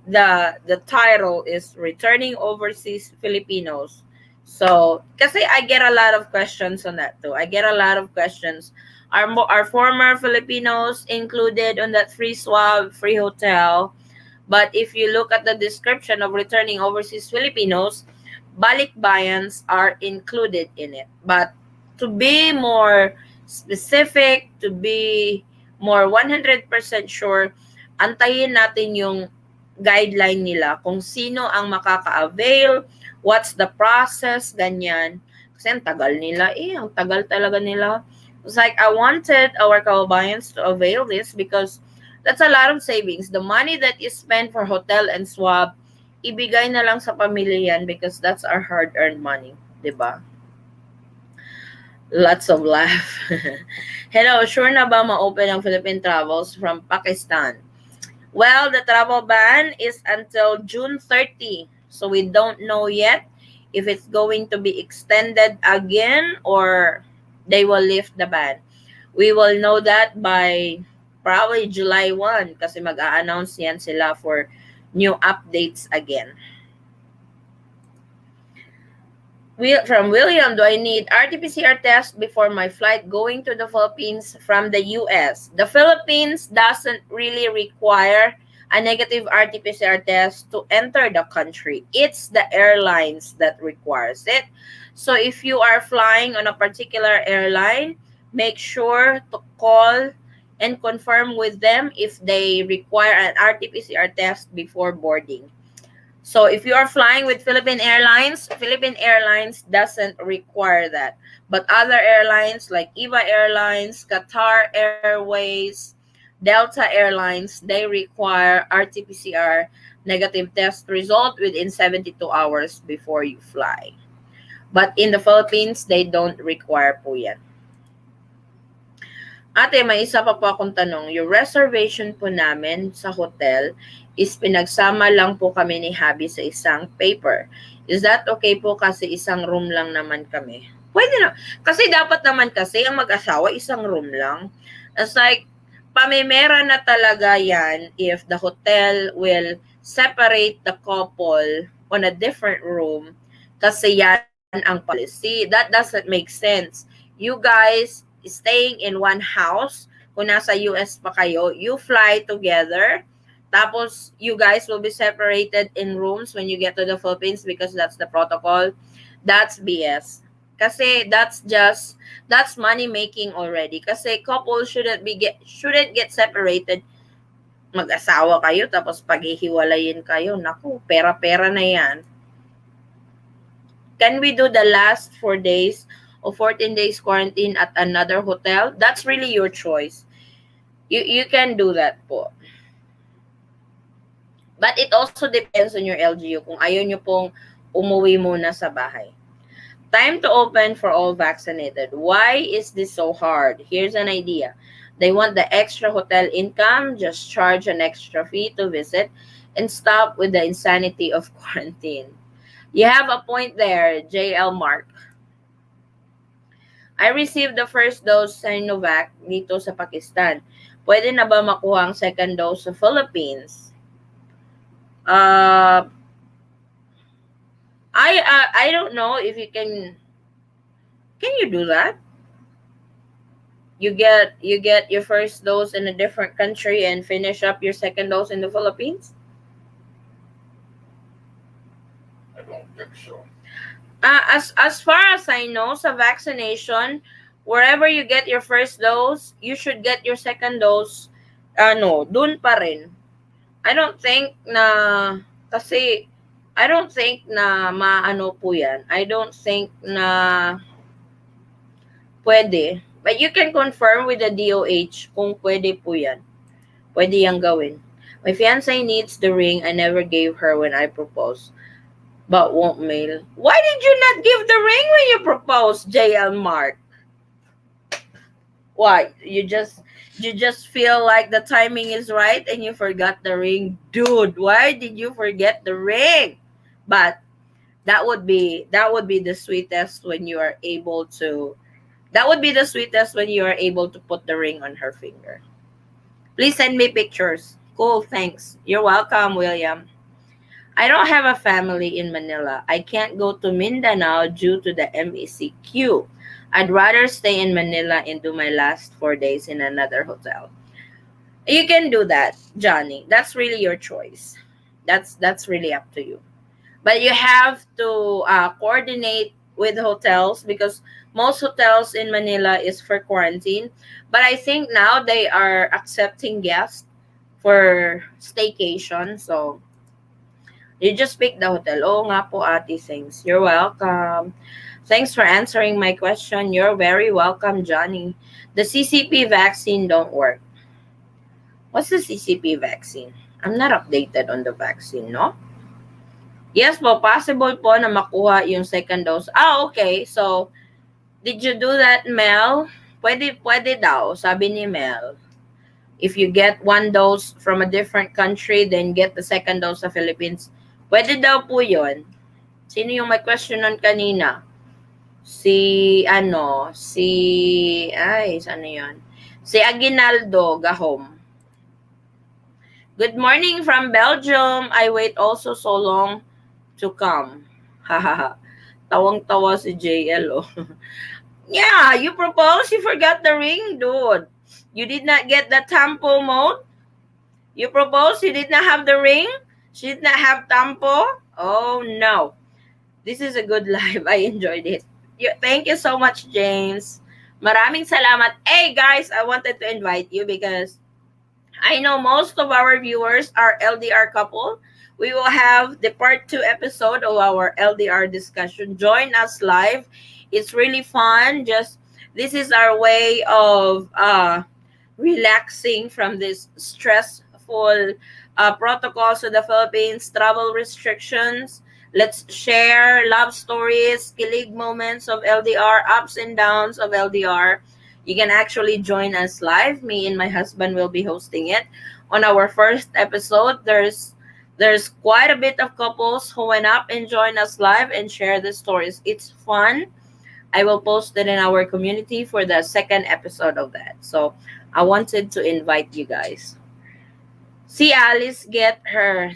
the title is Returning Overseas Filipinos. So, kasi I get a lot of questions on that too. I get a lot of questions. Are former Filipinos included on that free swab, free hotel? But if you look at the description of returning overseas Filipinos, balikbayans are included in it. But to be more specific, to be more 100% sure, antayin natin yung guideline nila kung sino ang makaka-avail, what's the process, ganyan. Kasi ang tagal nila ang tagal talaga nila. It's like I wanted our kababayans to avail this because that's a lot of savings. The money that is spent for hotel and swab, ibigay na lang sa pamilya yan because that's our hard-earned money. 'Di ba? Lots of laugh. Hello, sure na ba ma-open ang Philippine travels from Pakistan? Well, the travel ban is until June 30. So we don't know yet if it's going to be extended again or they will lift the ban. We will know that by probably July 1 kasi mag-a-announce yan sila for new updates again. From William, do I need RT-PCR test before my flight going to the Philippines from the US? The Philippines doesn't really require a negative RT-PCR test to enter the country. It's the airlines that requires it. So if you are flying on a particular airline, make sure to call and confirm with them if they require an RT-PCR test before boarding. So if you are flying with Philippine Airlines doesn't require that. But other airlines like EVA Airlines, Qatar Airways, Delta Airlines, they require RT-PCR negative test result within 72 hours before you fly. But in the Philippines, they don't require po yan. Ate, may isa pa po akong tanong. Yung reservation po namin sa hotel is pinagsama lang po kami ni Habi sa isang paper. Is that okay po kasi isang room lang naman kami? Pwede na. Kasi dapat naman kasi ang mag-asawa isang room lang. It's like, pamimera na talaga yan if the hotel will separate the couple on a different room kasi yan ang policy. That doesn't make sense. You guys staying in one house, kung nasa US pa kayo, you fly together, tapos you guys will be separated in rooms when you get to the Philippines because that's the protocol. That's BS. Kasi that's money making already. Kasi couple shouldn't get separated. Mag-asawa kayo tapos paghihiwalayin kayo. Naku, pera-pera na yan. Can we do the last 4 days or 14 days quarantine at another hotel? That's really your choice. You can do that po. But it also depends on your LGU kung ayaw nyo pong umuwi muna sa bahay. Time to open for all vaccinated. Why is this so hard? Here's an idea. They want the extra hotel income, just charge an extra fee to visit, and stop with the insanity of quarantine. You have a point there, JL Mark. I received the first dose Sinovac dito sa Pakistan. Pwede na ba makuha ang second dose sa Philippines? I don't know if you can you do that? You get your first dose in a different country and finish up your second dose in the Philippines? I don't think so. As far as I know, sa vaccination, wherever you get your first dose, you should get your second dose, dun pa rin. I don't think na maano po yan. I don't think na pwede. But you can confirm with the DOH kung pwede po yan. Pwede yang gawin. My fiancé needs the ring I never gave her when I proposed, but won't mail. Why did you not give the ring when you proposed, JL Mark? Why? You just feel like the timing is right and you forgot the ring? Dude, why did you forget the ring? But that would be the sweetest when you are able to that would be the sweetest when you are able to put the ring on her finger. Please send me pictures. Cool, thanks. You're welcome, William. I don't have a family in Manila. I can't go to Mindanao due to the MECQ. I'd rather stay in Manila and do my last 4 days in another hotel. You can do that, Johnny. That's really your choice. That's really up to you. But you have to coordinate with hotels because most hotels in Manila is for quarantine. But I think now they are accepting guests for staycation. So you just pick the hotel. Oo nga po, Ate. Thanks. You're welcome. Thanks for answering my question. You're very welcome, Johnny. The CCP vaccine don't work. What's the CCP vaccine? I'm not updated on the vaccine, no? Yes po, possible po na makuha yung second dose. Okay. So, did you do that, Mel? Pwede daw, sabi ni Mel. If you get one dose from a different country, then get the second dose sa Philippines. Pwede daw po yun. Sino yung may question nun kanina? Saan yun? Si Aguinaldo Gahom. Good morning from Belgium. I wait also so long to come. Hahaha. Tawang-tawa si JL, oh. Yeah, you proposed, you forgot the ring, dude. You did not get the tampo mode. You proposed, you did not have the ring. She did not have tampo. Oh, no. This is a good live. I enjoyed it. Thank you so much, James. Maraming salamat. Hey, guys, I wanted to invite you because I know most of our viewers are LDR couple. We will have the part 2 episode of our LDR discussion. Join us live. It's really fun. This is our way of relaxing from this stressful protocols of the Philippines, travel restrictions. Let's share love stories, kilig moments of LDR, ups and downs of LDR. You can actually join us live. Me and my husband will be hosting it. On our first episode, there's quite a bit of couples who went up and joined us live and share the stories. It's fun. I will post it in our community for the second episode of that. So I wanted to invite you guys. Alice get her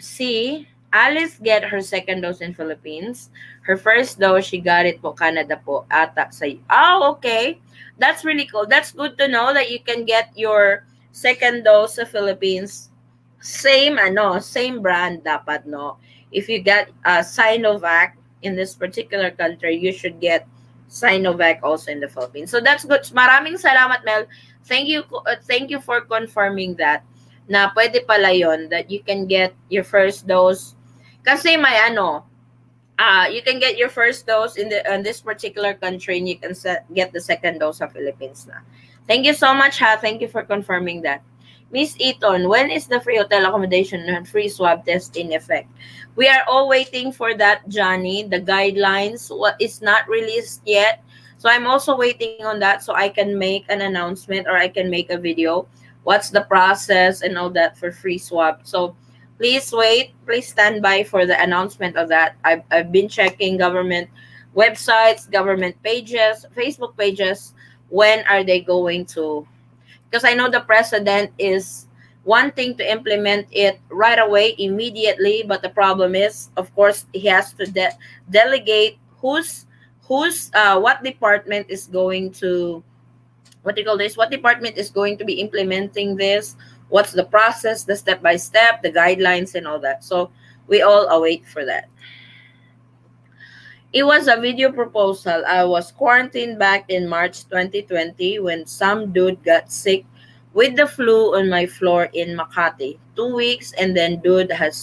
second dose in Philippines. Her first dose, she got it po Canada po ata sa. Okay. That's really cool. That's good to know that you can get your second dose sa Philippines. Same brand dapat, no? If you get Sinovac in this particular country, you should get Sinovac also in the Philippines. So that's good. Maraming salamat, Mel. Thank you for confirming that na pwede pala yon that you can get your first dose kasi may you can get your first dose in this particular country and you can get the second dose sa Philippines na. Thank you so much, ha. Thank you for confirming that. Miss Eaton, when is the free hotel accommodation and free swab test in effect? We are all waiting for that, Johnny. The guidelines is not released yet. So I'm also waiting on that so I can make an announcement or I can make a video. What's the process and all that for free swab. So please wait. Please stand by for the announcement of that. I've been checking government websites, government pages, Facebook pages. When are they going to? Because I know the president is wanting to implement it right away, immediately. But the problem is, of course, he has to delegate what department is going to what department is going to be implementing this, what's the process, the step by step, the guidelines and all that. So we all await for that. It was a video proposal. I was quarantined back in March 2020 when some dude got sick with the flu on my floor in Makati. 2 weeks and then dude had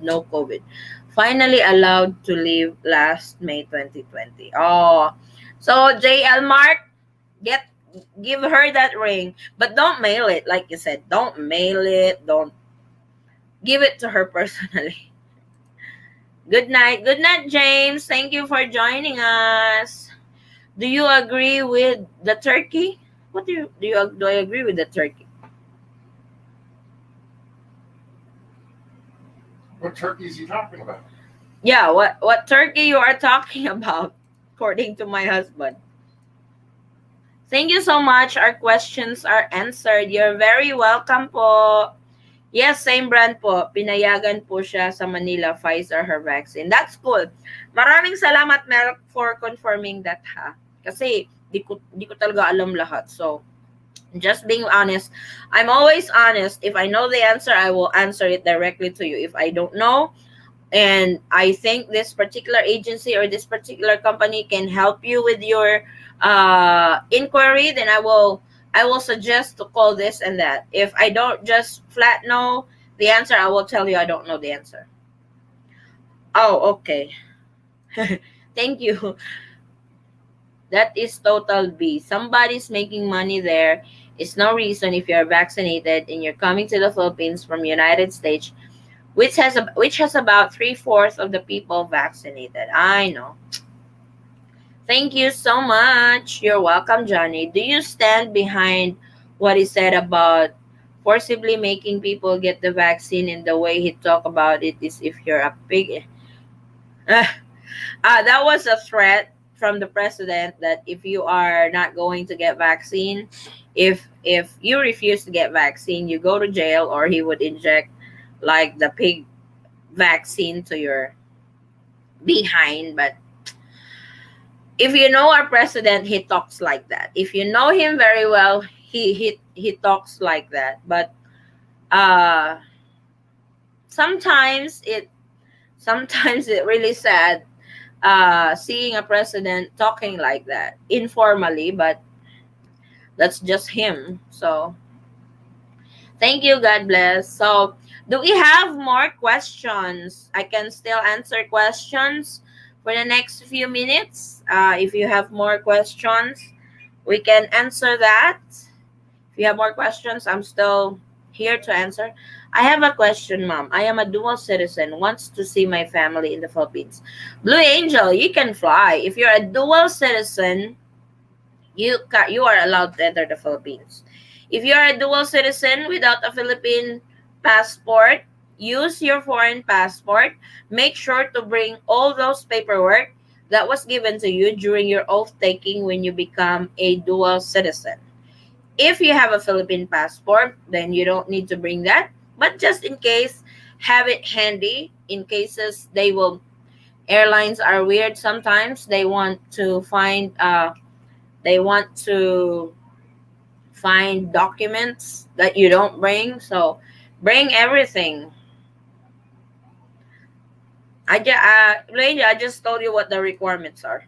no COVID. Finally allowed to leave last May 2020. Oh, so JL Mark, get give her that ring, but don't mail it. Like you said, don't mail it. Don't give it to her personally. Good night. Good night, James. Thank you for joining us. Do you agree with the turkey? What do I agree with the turkey? What turkey is he talking about? Yeah, what turkey you are talking about, according to my husband. Thank you so much. Our questions are answered. You're very welcome po. Yes, same brand po. Pinayagan po siya sa Manila, Pfizer her vaccine. That's cool. Maraming salamat, Mel, for confirming that, ha. Kasi di ko talaga alam lahat. So, just being honest. I'm always honest. If I know the answer, I will answer it directly to you. If I don't know, and I think this particular agency or this particular company can help you with your inquiry, then I will suggest to call this and that. If I don't just flat know the answer, I will tell you I don't know the answer. Oh, okay. Thank you. That is total B. Somebody's making money there. It's no reason if you're vaccinated and you're coming to the Philippines from United States, which has about 3/4 of the people vaccinated. I know. Thank you so much. You're welcome, Johnny. Do you stand behind what he said about forcibly making people get the vaccine, and the way he talked about it is if you're a pig? That was a threat from the president that if you are not going to get vaccine, if you refuse to get vaccine, you go to jail, or he would inject like the pig vaccine to your behind. But if you know our president, he talks like that. If you know him very well, he talks like that. But uh sometimes it sometimes it really sad seeing a president talking like that informally, but that's just him. So thank you, God bless. So do we have more questions? I can still answer questions for the next few minutes. If you have more questions, we can answer that. If you have more questions, I'm still here to answer. I have a question, Mom. I am a dual citizen, wants to see my family in the Philippines. Blue Angel, you can fly. If you're a dual citizen, you are allowed to enter the Philippines. If you are a dual citizen without a Philippine passport, use your foreign passport. Make sure to bring all those paperwork that was given to you during your oath taking when you become a dual citizen. If you have a Philippine passport, then you don't need to bring that. But just in case, have it handy in cases airlines are weird sometimes. They want to find documents that you don't bring. So bring everything. Lady, I just told you what the requirements are.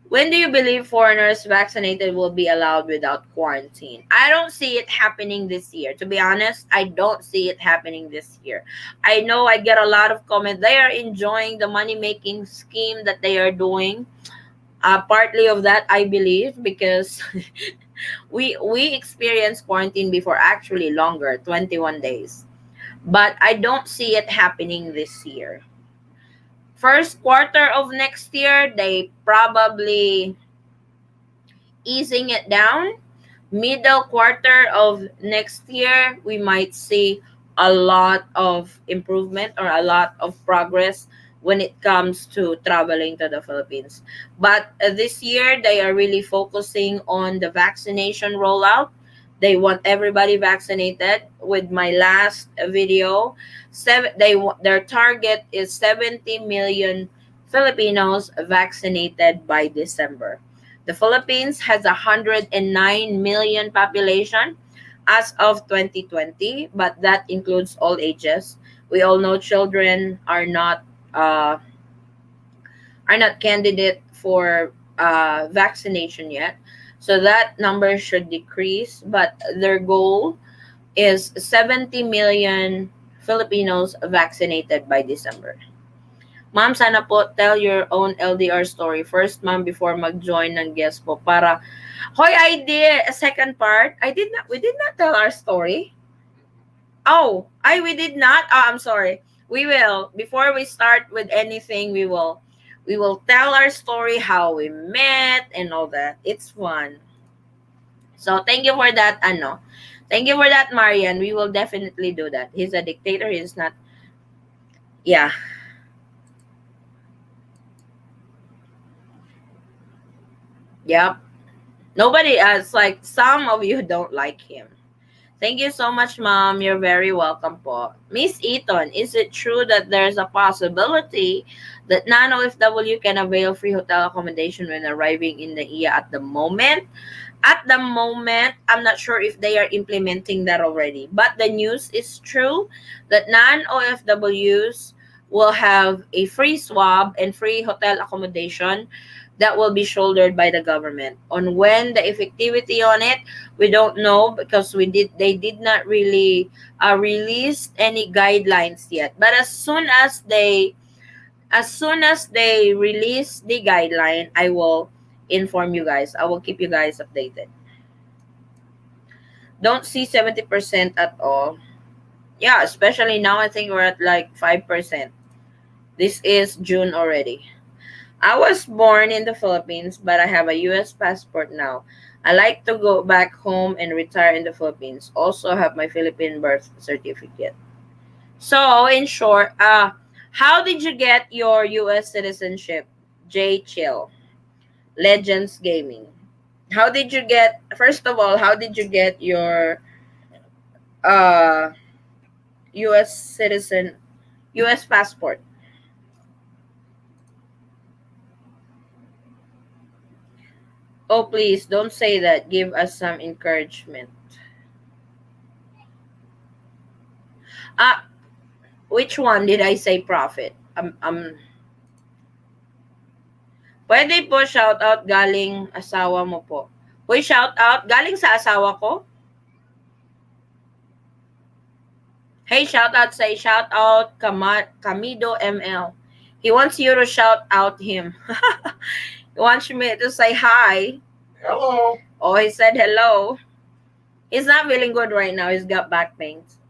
When do you believe foreigners vaccinated will be allowed without quarantine? I don't see it happening this year. To be honest, I don't see it happening this year. I know I get a lot of comments. They are enjoying the money making scheme that they are doing. Partly of that, I believe, because we experienced quarantine before, actually longer, 21 days. But I don't see it happening this year. First quarter of next year, they probably easing it down. Middle quarter of next year, we might see a lot of improvement or a lot of progress when it comes to traveling to the Philippines. But this year, they are really focusing on the vaccination rollout. They want everybody vaccinated. With my last video, their target is 70 million Filipinos vaccinated by December. The Philippines has 109 million population as of 2020, but that includes all ages. We all know children uh, are not candidate for vaccination yet. So that number should decrease, but their goal is 70 million Filipinos vaccinated by December. Ma'am, sana po tell your own LDR story. First, ma'am, before mag-join ng guest po. Para, hoy, I did a second part. We did not tell our story. Oh, we did not. Oh, I'm sorry. We will. Before we start with anything, we will tell our story, how we met and all that. It's fun. So thank you for that, ano. Thank you for that, Marian. We will definitely do that. He's a dictator. He's not. Yeah. Yep. Nobody. It's like some of you don't like him. Thank you so much, Mom. You're very welcome po. Miss Eaton, is it true that there's a possibility that non-OFW can avail free hotel accommodation when arriving in the EA at the moment? At the moment, I'm not sure if they are implementing that already. But the news is true that non-OFWs will have a free swab and free hotel accommodation that will be shouldered by the government. On when the effectivity on it, we don't know because they did not really release any guidelines yet. But as soon as they release the guideline, I will inform you guys. I will keep you guys updated. Don't see 70% at all. Yeah, especially now I think we're at like 5%. This is June already. I was born in the Philippines, but I have a US passport now. I like to go back home and retire in the Philippines. Also have my Philippine birth certificate. So, in short, how did you get your US citizenship? J Chill, Legends Gaming. How did you get, first of all, how did you get your uh US citizen US passport? Oh, please don't say that. Give us some encouragement. Ah, which one did I say profit? Pwede po shout out galing asawa mo po. Hoy, shout out galing sa asawa ko. Hey, shout out Camido ML. He wants you to shout out him. He wants me to say hi. Hello. Oh, he said hello. He's not feeling good right now. He's got back pains.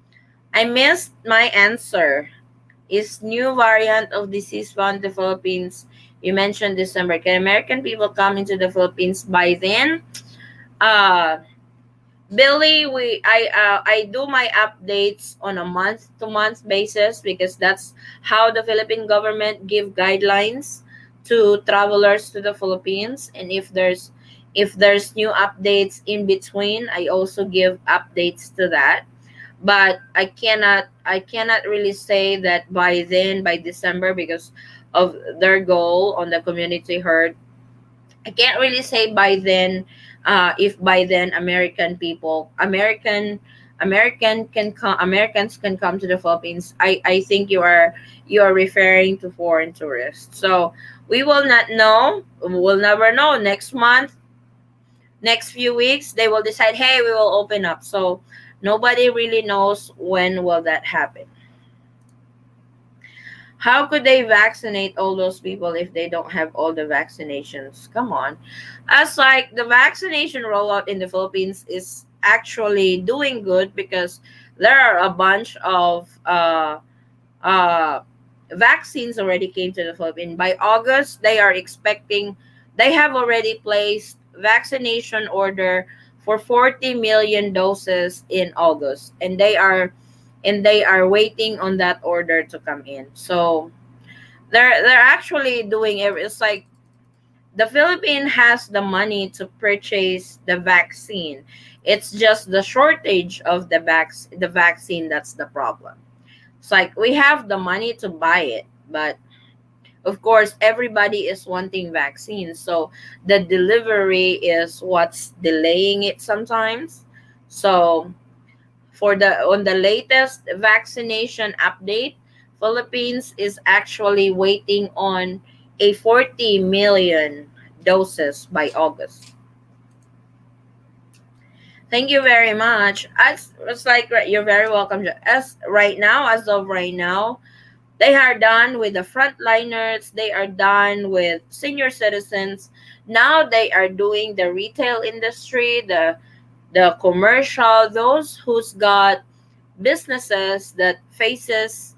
I missed my answer. Is new variant of disease found in the Philippines? You mentioned December. Can American people come into the Philippines by then? Uh, Billy, I do my updates on a month to month basis because that's how the Philippine government give guidelines to travelers to the Philippines. And if there's new updates in between, I also give updates to that. But I cannot really say that by then, by December, because of their goal on the community herd. I can't really say by then, if by then Americans can come to the Philippines. I think you are referring to foreign tourists. So we will not know. We'll never know. Next month, next few weeks, they will decide. Hey, we will open up. So nobody really knows when will that happen. How could they vaccinate all those people if they don't have all the vaccinations? Come on. As like the vaccination rollout in the Philippines is actually doing good because there are a bunch of uh, vaccines already came to the Philippines. By August, they have already placed vaccination order for 40 million doses in August, and they are waiting on that order to come in. So they're actually doing it. It's like the Philippines has the money to purchase the vaccine. It's just the shortage of the vaccine that's the problem. It's like we have the money to buy it, but of course everybody is wanting vaccines. So the delivery is what's delaying it sometimes. So for the on the latest vaccination update, Philippines is actually waiting on a 40 million doses by August. Thank you very much. As it's like you're very welcome. As of right now, They are done with the frontliners, they are done with senior citizens. Now they are doing the retail industry, the commercial, those who's got businesses that faces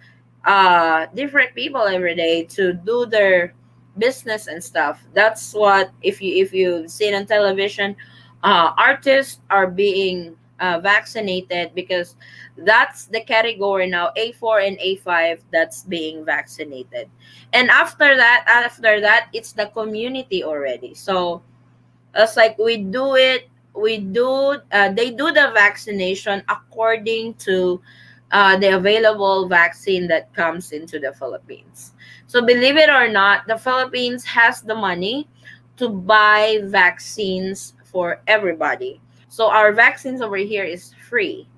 different people every day to do their business and stuff. That's what, if you've seen on television, artists are being vaccinated, because that's the category now, A4 and A5, that's being vaccinated. And after that it's the community already. So it's like they do the vaccination according to the available vaccine that comes into the Philippines. So believe it or not, the Philippines has the money to buy vaccines for everybody. So our vaccines over here is free.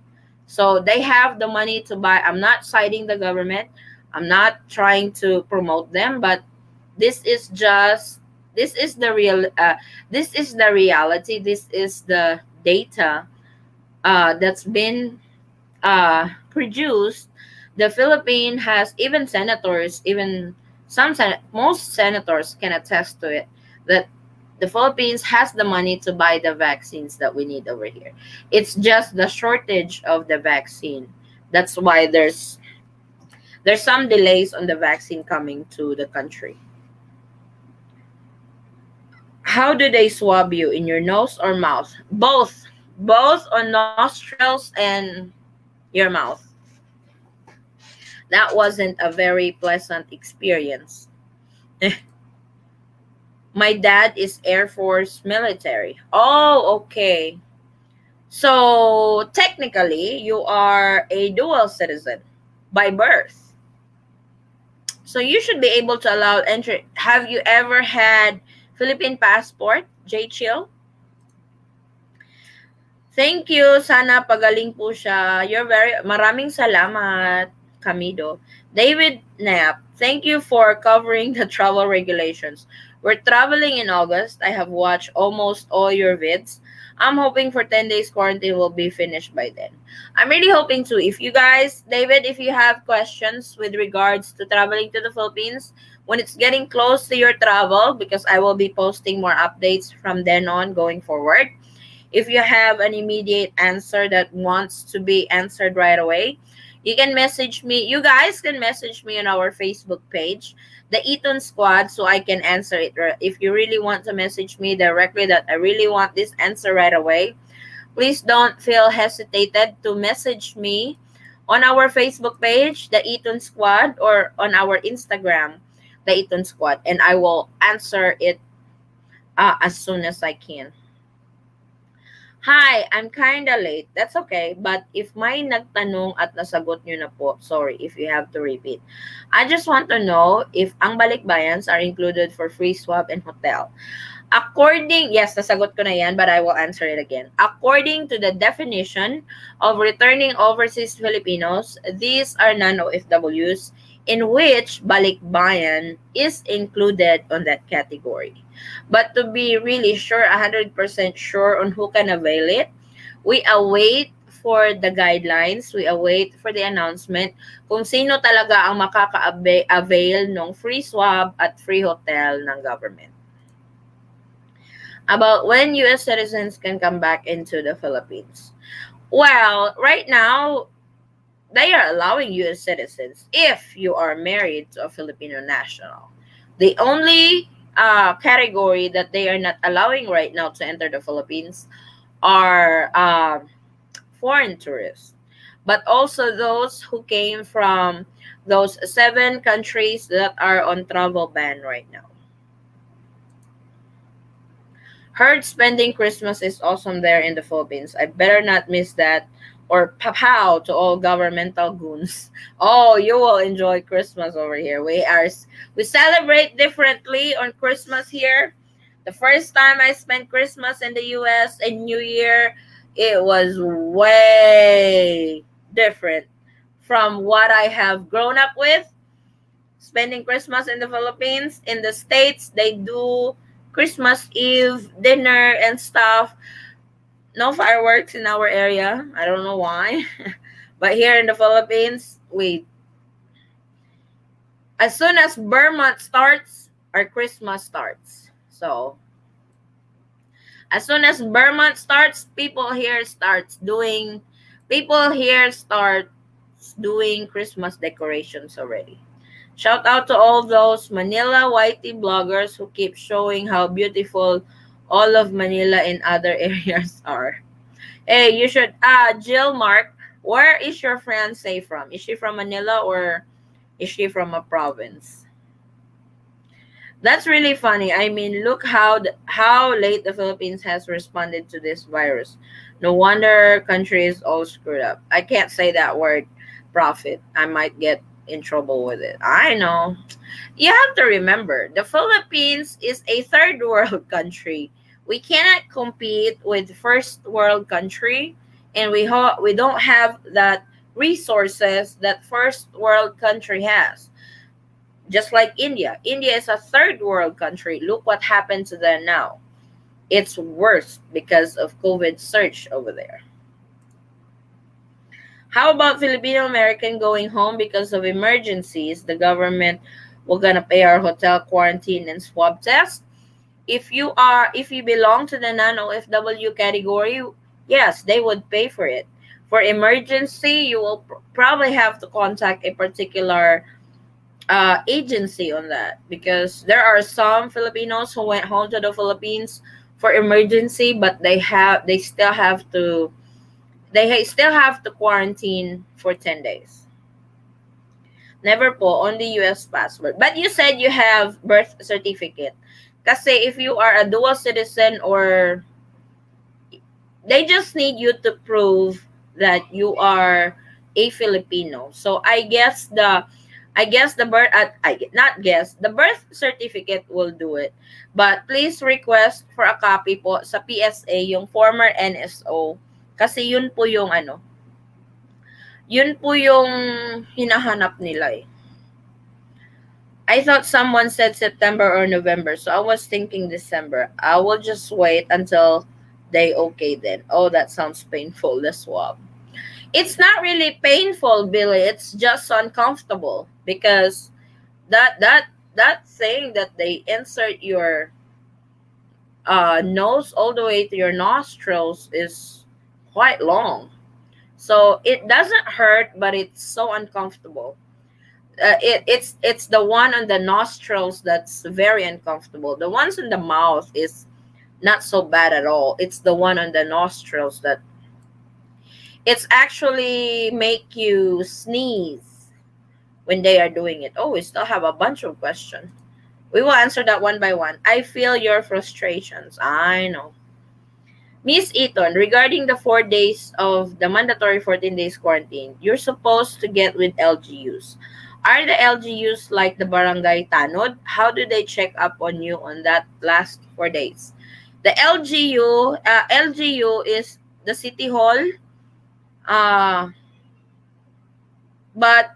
So they have the money to buy. I'm not citing the government. I'm not trying to promote them, but this is just this is the real this is the reality. This is the data that's been produced. The Philippines has, even senators, even most senators can attest to it, that the Philippines has the money to buy the vaccines that we need over here. It's just the shortage of the vaccine. That's why there's some delays on the vaccine coming to the country. How do they swab you? In your nose or mouth? Both. Both on nostrils and your mouth. That wasn't a very pleasant experience. My dad is Air Force military. Oh, okay. So technically, you are a dual citizen by birth. So you should be able to allow entry. Have you ever had Philippine passport, J Chill? Thank you. Sana pagaling po siya. Maraming salamat, Kamido. David Knapp, thank you for covering the travel regulations. We're traveling in August. I have watched almost all your vids. I'm hoping for 10 days quarantine will be finished by then. I'm really hoping to. If you guys, David, if you have questions with regards to traveling to the Philippines, when it's getting close to your travel, because I will be posting more updates from then on going forward. If you have an immediate answer that wants to be answered right away, you can message me. You guys can message me on our Facebook page, the Eton Squad, so I can answer it. If you really want to message me directly that I really want this answer right away, please don't feel hesitated to message me on our Facebook page, the Eton Squad, or on our Instagram, the Eton Squad, and I will answer it as soon as I can. Hi, I'm kinda late. That's okay. But if may nagtanong at nasagot nyo na po, sorry if you have to repeat. I just want to know if ang balikbayans are included for free swab and hotel. Yes, nasagot ko na yan, but I will answer it again. According to the definition of returning overseas Filipinos, these are non-OFWs in which balikbayan is included on that category. But to be really sure, 100% sure on who can avail it, we await for the guidelines, we await for the announcement kung sino talaga ang makaka-avail ng free swab at free hotel ng government. About when U.S. citizens can come back into the Philippines. Well, right now, they are allowing U.S. citizens if you are married to a Filipino national. The only category that they are not allowing right now to enter the Philippines are foreign tourists, but also those who came from those 7 countries that are on travel ban right now. Heard spending Christmas is awesome there in the Philippines. I better not miss that. Or papow to all governmental goons. Oh, you will enjoy Christmas over here. We celebrate differently on Christmas here. The first time I spent Christmas in the US and New Year, it was way different from what I have grown up with. Spending Christmas in the Philippines, in the States, they do Christmas Eve dinner and stuff. No fireworks in our area. I don't know why. But here in the Philippines, As soon as Burma starts, our Christmas starts. So as soon as Burma starts, people here starts doing Christmas decorations already. Shout out to all those Manila YT bloggers who keep showing how beautiful all of Manila and other areas are. Hey, you should Jill Mark, where is your fiance from? Is she from Manila or is she from a province? That's really funny. I mean, look how late the Philippines has responded to this virus. No wonder country is all screwed up. I can't say that word, profit. I might get in trouble with it. I know. You have to remember, the Philippines is a third world country. We cannot compete with first world country, and we don't have that resources that first world country has. Just like India. India is a third world country. Look what happened to them now. It's worse because of COVID surge over there. How about Filipino American going home because of emergencies? The government will gonna pay our hotel quarantine and swab test. If you belong to the non OFW category, yes, they would pay for it. For emergency, you will probably have to contact a particular agency on that, because there are some Filipinos who went home to the Philippines for emergency, but still have to quarantine for 10 days. Never po, only US passport. But you said you have birth certificate. Kasi if you are a dual citizen, or they just need you to prove that you are a Filipino. So I guess the birth I not guess the birth certificate will do it. But please request for a copy po sa PSA, yung former NSO, kasi yun po yung hinahanap nila eh. I thought someone said September or November, so I was thinking December. I will just wait until they okay then. Oh, that sounds painful, the swab. It's not really painful, Billy. It's just uncomfortable because that thing that they insert your nose all the way to your nostrils is quite long. So it doesn't hurt, but it's so uncomfortable. It's the one on the nostrils that's very uncomfortable. The ones in the mouth is not so bad at all. It's the one on the nostrils that it's actually make you sneeze when they are doing it. Oh, we still have a bunch of questions. We will answer that one by one. I feel your frustrations. I know. Miss Eaton, regarding the 4 days of the mandatory 14 days quarantine, you're supposed to get with LGUs. Are the LGUs like the barangay tanod? How do they check up on you on that last 4 days? The LGU is the city hall, uh, but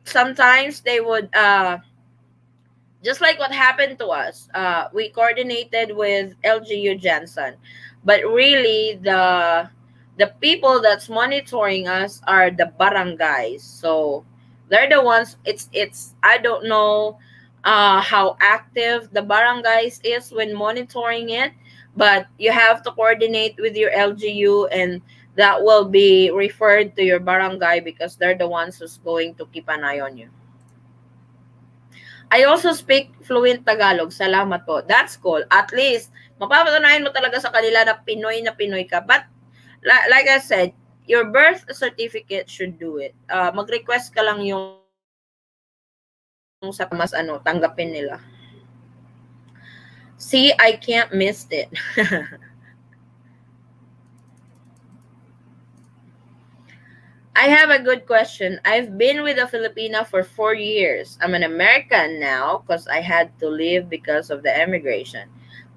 sometimes they would just like what happened to us. We coordinated with LGU Jansen, but really the people that's monitoring us are the barangays. So they're the ones. It's I don't know how active the barangays is when monitoring it, but you have to coordinate with your LGU, and that will be referred to your barangay because they're the ones who's going to keep an eye on you. I also speak fluent Tagalog. Salamat po. That's cool. At least, mapapatunayan mo talaga sa kanila na Pinoy ka. But, like I said, your birth certificate should do it. Mag-request ka lang yung sa mas tanggapin nila. See, I can't miss it. I have a good question. I've been with a Filipina for 4 years. I'm an American now because I had to leave because of the immigration.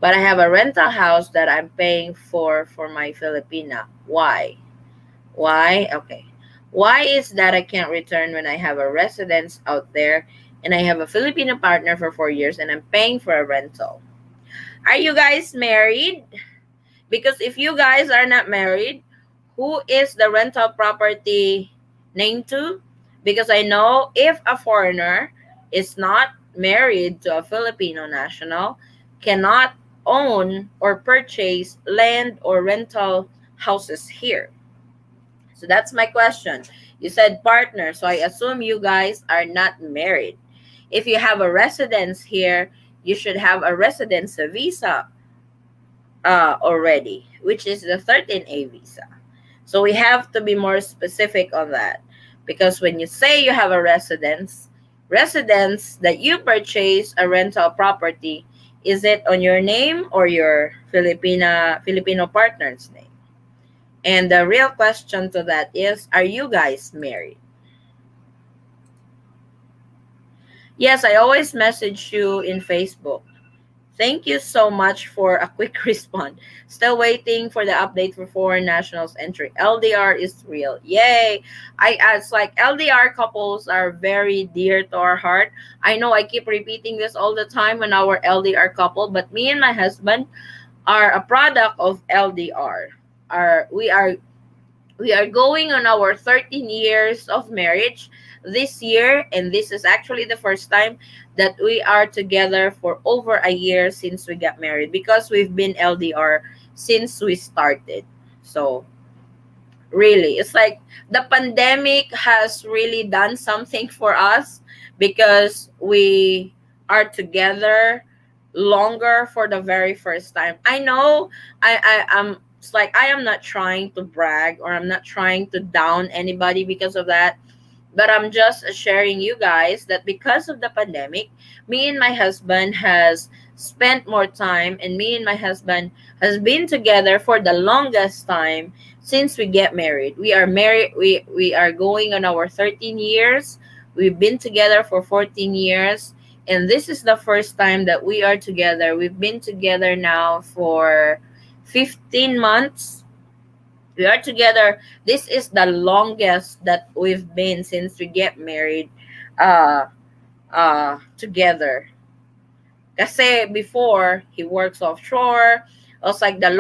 But I have a rental house that I'm paying for my Filipina. Why? Why? Okay. Why is that I can't return when I have a residence out there and I have a Filipino partner for 4 years and I'm paying for a rental? Are you guys married? Because if you guys are not married, who is the rental property named to? Because I know if a foreigner is not married to a Filipino national cannot own or purchase land or rental houses here. So that's my question. You said partner, so I assume you guys are not married. If you have a residence here, you should have a residence visa already, which is the 13A visa. So we have to be more specific on that, because when you say you have a residence that you purchase a rental property, is it on your name or your Filipino partner's name? And the real question to that is, are you guys married? Yes, I always message you in Facebook. Thank you so much for a quick response. Still waiting for the update for foreign nationals entry. LDR is real. Yay! It's like LDR couples are very dear to our heart. I know I keep repeating this all the time on our LDR couple, but me and my husband are a product of LDR. Are we are going on our 13 years of marriage this year, and this is actually the first time that we are together for over a year since we got married, because we've been LDR since we started. So really, it's like the pandemic has really done something for us, because we are together longer for the very first time. I know I am, it's like I am not trying to brag, or I'm not trying to down anybody because of that, but I'm just sharing you guys that because of the pandemic, me and my husband has spent more time, and me and my husband has been together for the longest time since we get married. We are married, we are going on our 13 years. We've been together for 14 years, and this is the first time that we are together. We've been together now for 15 months. We are together. This is the longest that we've been since we get married uh together. Kasi before, he works offshore. It was like we've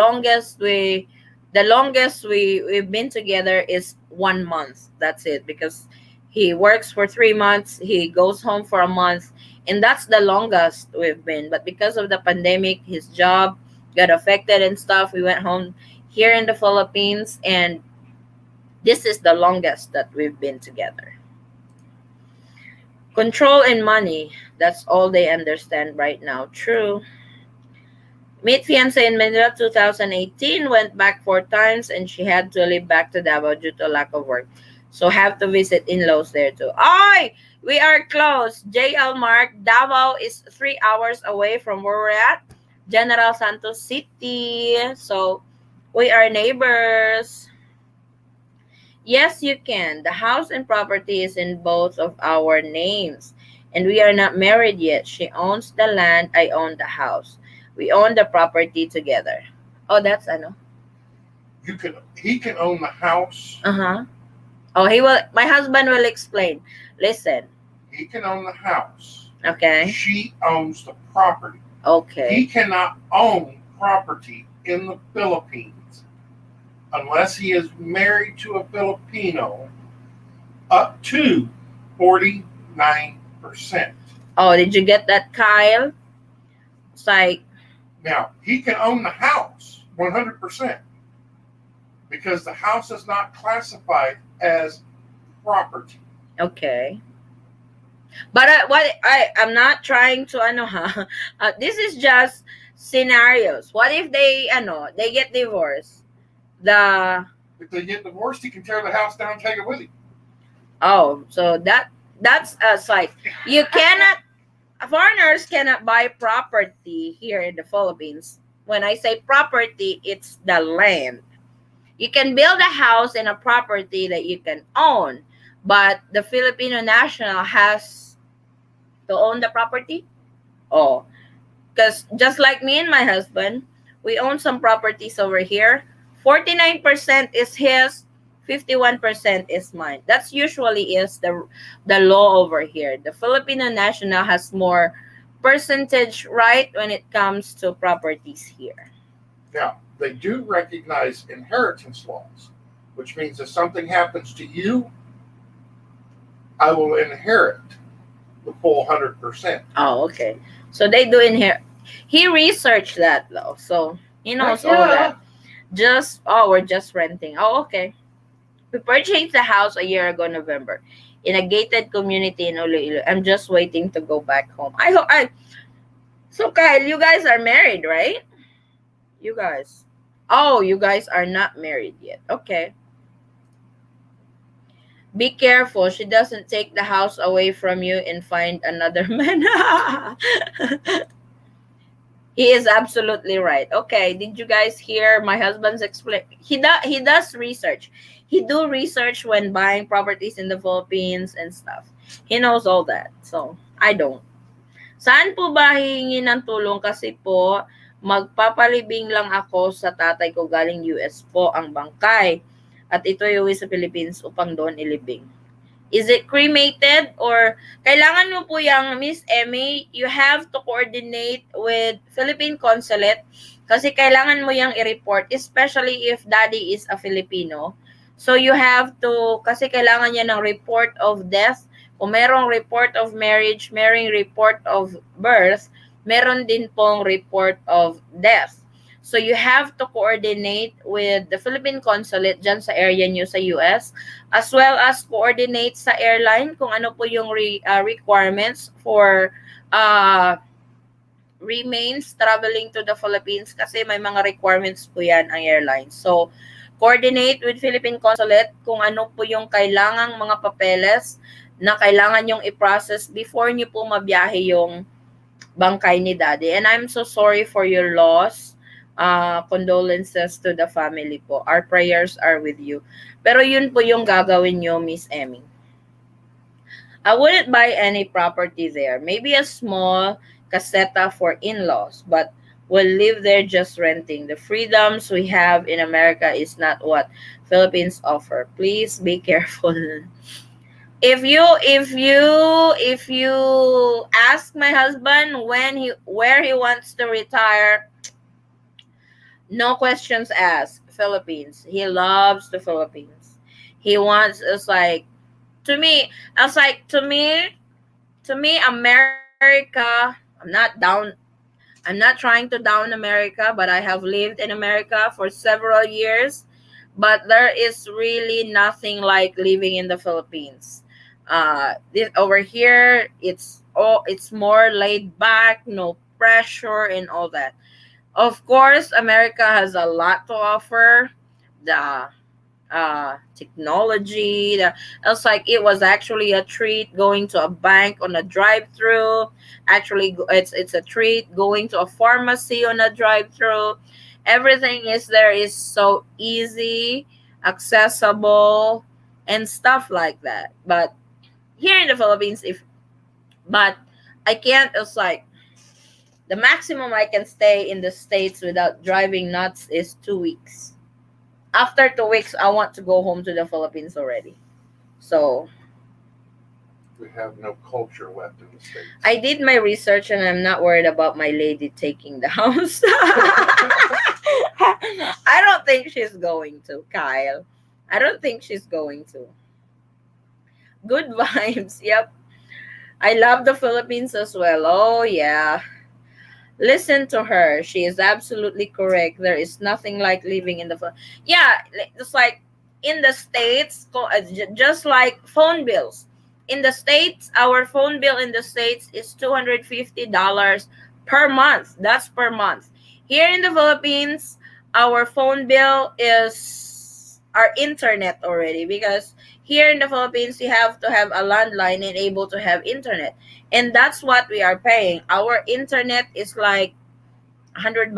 been together is 1 month. That's it, because he works for 3 months, he goes home for a month, and that's the longest we've been. But because of the pandemic, his job got affected and stuff. We went home here in the Philippines, and this is the longest that we've been together. Control and money, that's all they understand right now. True. Meet fiancé in Manila 2018, went back 4 times, and she had to leave back to Davao due to lack of work. So have to visit in-laws there too. Ay! We are close. JL Mark, Davao is 3 hours away from where we're at. General Santos City. So we are neighbors. Yes, you can. The house and property is in both of our names. And we are not married yet. She owns the land, I own the house. We own the property together. Oh, that's ano. He can own the house. Uh-huh. Oh, he will, my husband will explain. Listen. He can own the house. Okay. She owns the property. Okay. He cannot own property in the Philippines unless he is married to a Filipino up to 49%. Oh, did you get that, Kyle? It's like, now, he can own the house 100% because the house is not classified as property. okay. But I'm not trying to this is just scenarios. What if they get divorced? If they get divorced, he can tear the house down and take it with him. Oh, so that's a site. You cannot, foreigners cannot buy property here in the Philippines. When I say property, it's the land. You can build a house in a property that you can own, but the Filipino national has to own the property. Oh, because just like me and my husband, we own some properties over here. 49% is his, 51% is mine. That's usually is the law over here. The Filipino national has more percentage right when it comes to properties here. Now, they do recognize inheritance laws, which means if something happens to you, I will inherit the full 100%. Oh, okay. So they do in here. He researched that though, so he knows Heck all that. yeah. We're just renting. Oh, okay. We purchased the house a year ago, November, in a gated community in Iloilo. I'm just waiting to go back home. I hope I. So Kyle, you guys are married, right? You guys. Oh, you guys are not married yet. Okay. Be careful. She doesn't take the house away from you and find another man. He is absolutely right. Okay, did you guys hear my husband's explain? He does research. He do research when buying properties in the Philippines and stuff. He knows all that. So, I don't. Saan po ba hihingi ng tulong kasi po magpapalibing lang ako sa tatay ko galing US po ang bangkay at ito iuwi sa Philippines upang doon ilibing. Is it cremated or kailangan mo po yung Miss Emmy, you have to coordinate with Philippine Consulate kasi kailangan mo yung i-report especially if daddy is a Filipino. So you have to kasi kailangan niya ng report of death. Kung merong report of marriage, merong report of birth, meron din pong report of death. So you have to coordinate with the Philippine Consulate dyan sa area nyo sa US as well as coordinate sa airline kung ano po yung requirements for uh, remains traveling to the Philippines kasi may mga requirements po yan ang airline. So, coordinate with Philippine Consulate kung ano po yung kailangang mga papeles na kailangan yung i-process before nyo po mabiyahe yung bangkay ni daddy. And I'm so sorry for your loss. Condolences to the family po. Our prayers are with you. Pero yun po yung gagawin nyo, Miss Emmy. I wouldn't buy any property there. Maybe a small caseta for in-laws, but we'll live there just renting. The freedoms we have in America is not what Philippines offer. Please be careful. If you ask my husband where he wants to retire, no questions asked. Philippines. He loves the Philippines. He wants it's like to me, I was like to me America, I'm not trying to down America, but I have lived in America for several years. But there is really nothing like living in the Philippines. Over here, it's more laid back, no pressure, and all that. Of course, America has a lot to offer. The technology. It's like it was actually a treat going to a bank on a drive-through. Actually, it's a treat going to a pharmacy on a drive-through. Everything is there is so easy, accessible, and stuff like that. But here in the Philippines, if but I can't. It's like the maximum I can stay in the States without driving nuts is 2 weeks. After 2 weeks, I want to go home to the Philippines already. So We have no culture left in the States. I did my research and I'm not worried about my lady taking the house. I don't think she's going to, Kyle. I don't think she's going to. Good vibes. Yep. I love the Philippines as well. Oh, yeah. Listen to her. She is absolutely correct. There is nothing like living in the yeah. It's like in the States, just like phone bills. In the States, our phone bill in the States is $250 per month. That's per month. Here in the Philippines, our phone bill is our internet already because here in the Philippines, you have to have a landline and able to have internet. And that's what we are paying. Our internet is like $100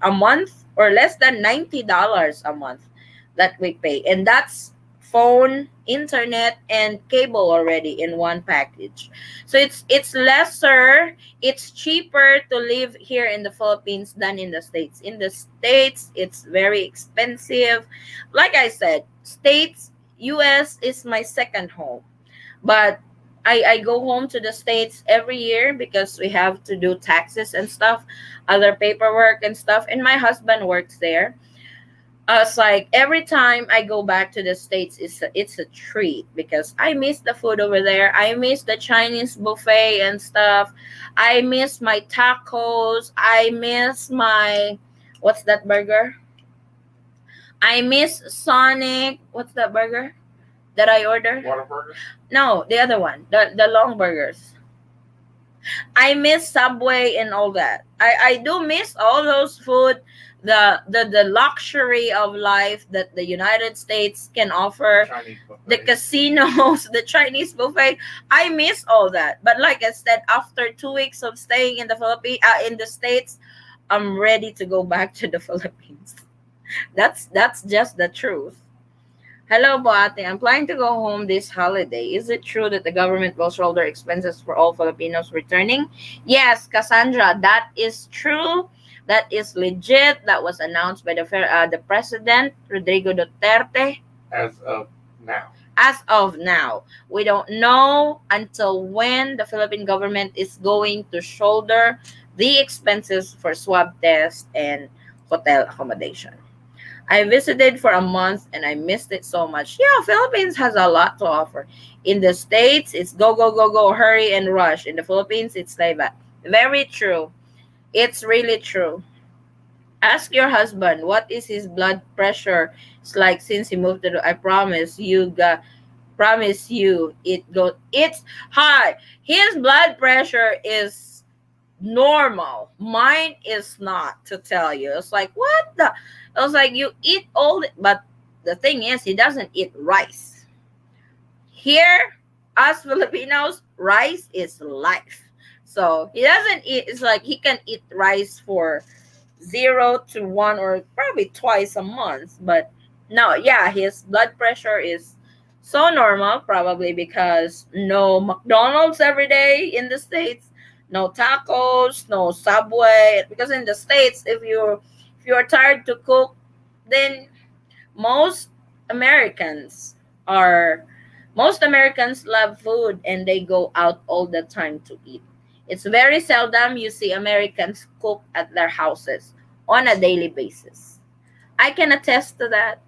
a month or less than $90 a month that we pay. And that's phone, internet, and cable already in one package. So it's lesser, it's cheaper to live here in the Philippines than in the States. In the States, it's very expensive. Like I said, States, US is my second home. But I go home to the States every year because we have to do taxes and stuff, other paperwork and stuff, and my husband works there. It's like every time I go back to the States, it's a treat because I miss the food over there. I miss the Chinese buffet and stuff. I miss my tacos. I miss my, what's that burger? I miss Sonic. What's that burger that I order? Whataburger. No, the other one, the long burgers. I miss Subway and all that. I do miss all those food, the luxury of life that the United States can offer, Chinese the buffet. casinos, the Chinese buffet. I miss all that. But like I said, after 2 weeks of staying in the Philippines, in the States, I'm ready to go back to the Philippines. That's just the truth. Hello, Boate. I'm planning to go home this holiday. Is it true that the government will shoulder expenses for all Filipinos returning? Yes, Cassandra, that is true. That is legit. That was announced by the president, Rodrigo Duterte. As of now. As of now, we don't know until when the Philippine government is going to shoulder the expenses for swab test and hotel accommodation. I visited for a month and I missed it so much. Yeah, Philippines has a lot to offer. In the States, it's go, go, go, go, hurry and rush. In the Philippines, it's lay back. Very true. It's really true. Ask your husband what is his blood pressure. It's like since he moved to. I promise you it go. It's high. His blood pressure is normal. Mine is not, to tell you. It's like, what the? It was like, you eat all the, but the thing is, he doesn't eat rice. Here, us Filipinos, rice is life. So he doesn't eat, it's like he can eat rice for 0 to 1 or probably twice a month. But no, yeah, his blood pressure is so normal, probably because no McDonald's every day in the States, no tacos, no Subway. Because in the States, if you're tired to cook, then most Americans are most Americans love food and they go out all the time to eat. It's very seldom you see Americans cook at their houses on a daily basis. I can attest to that.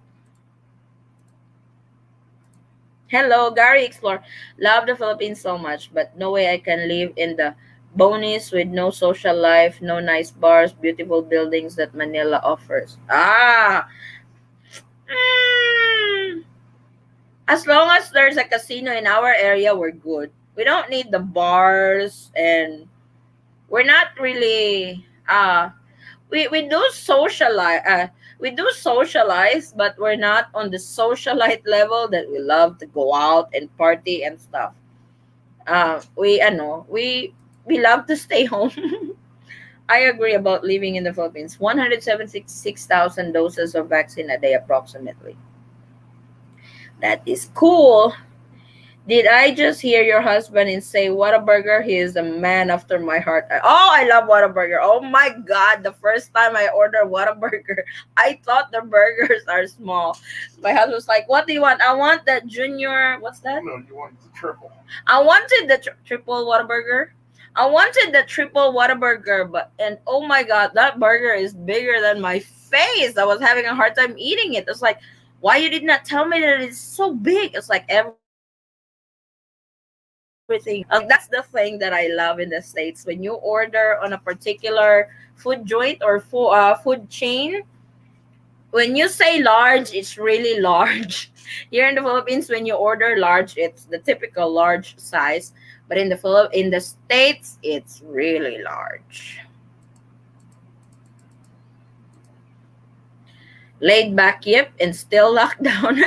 Hello, Gary Explore. Love the Philippines so much, but no way I can live in the bonies with no social life, no nice bars, beautiful buildings that Manila offers. Mm, as long as there's a casino in our area, we're good. We don't need the bars, and we're not really we do socialize, but we're not on the socialite level that we love to go out and party and stuff. We ano we love to stay home. I agree about living in the Philippines. 176,000 doses of vaccine a day approximately. That is cool. Did I just hear your husband and say Whataburger? He is a man after my heart. Oh, I love Whataburger. Oh my god, the first time I ordered Whataburger, I thought the burgers are small. My husband was like, "What do you want?" I want the junior. What's that? No, you want the triple. I wanted the triple Whataburger. I wanted the triple Whataburger, but and oh my god, that burger is bigger than my face. I was having a hard time eating it. It's like, why you did not tell me that it's so big? It's like everything. That's the thing that I love in the States. When you order on a particular food joint or food chain, when you say large, it's really large. Here in the Philippines, when you order large, it's the typical large size. But in the States, it's really large. Laid back, yep, and still locked down.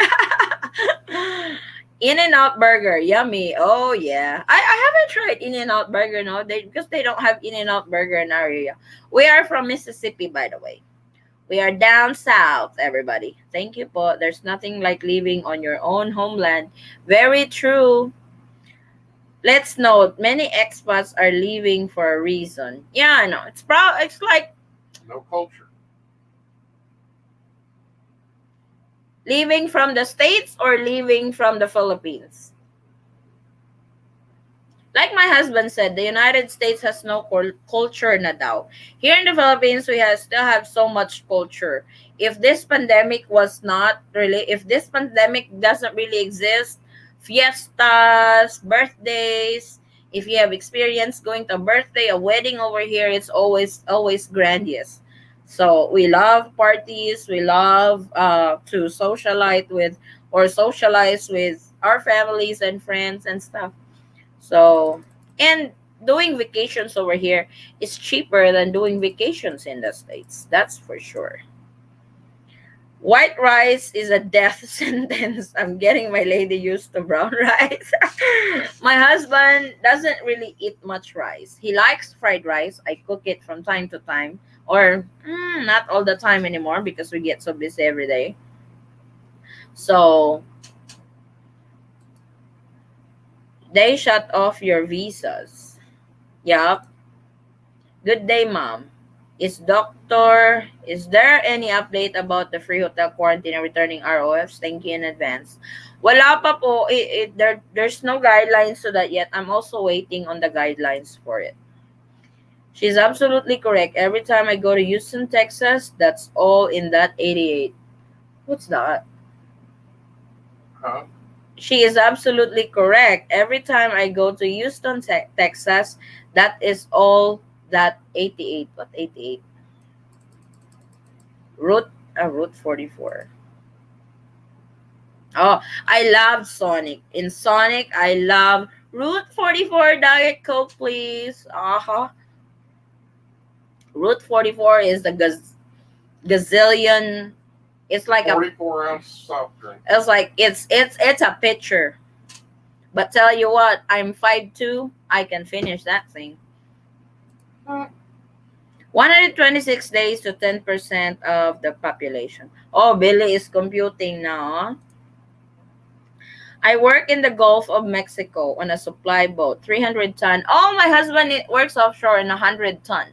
In and Out Burger, yummy. Oh yeah, I haven't tried In and Out Burger, no, because they don't have In and Out Burger in our area. We are from Mississippi, by the way. We are down south, everybody. Thank you, po. There's nothing like living on your own homeland. Very true. Let's note, many expats are leaving for a reason. Yeah, I know. It's like No culture. leaving from the States or leaving from the Philippines. Like my husband said, the United States has no culture na daw. Here in the Philippines, we still have so much culture. If this pandemic was not really, if this pandemic doesn't really exist, fiestas, birthdays, if you have experience going to a birthday, a wedding over here, it's always grandiose. So we love parties. We love to socialize with our families and friends and stuff. So, and doing vacations over here is cheaper than doing vacations in the States. That's for sure. White rice is a death sentence. I'm getting my lady used to brown rice. My husband doesn't really eat much rice. He likes fried rice. I cook it from time to time, or not all the time anymore because we get so busy every day. So they shut off your visas. Yup. Good day, ma'am. Is there any update about the free hotel quarantine and returning ROFs? Thank you in advance. Wala pa po. There's no guidelines to that yet. I'm also waiting on the guidelines for it. She's absolutely correct. Every time I go to Houston, Texas, that's all in that 88. What's that? Huh? She is absolutely correct. Every time I go to Houston, Texas, that is all that 88. What 88? Route 44. Oh, I love Sonic. In Sonic, I love Route 44 Diet Coke, please. Uh-huh. Route 44 is the gazillion. It's like 44-ounce soft drink. it's like it's a pitcher. But tell you what, I'm 5'2". I can finish that thing. 126 days to 10% of the population. Oh, Billy is computing now. I work in the Gulf of Mexico on a supply boat, 300 ton. Oh, my husband works offshore in 100 ton.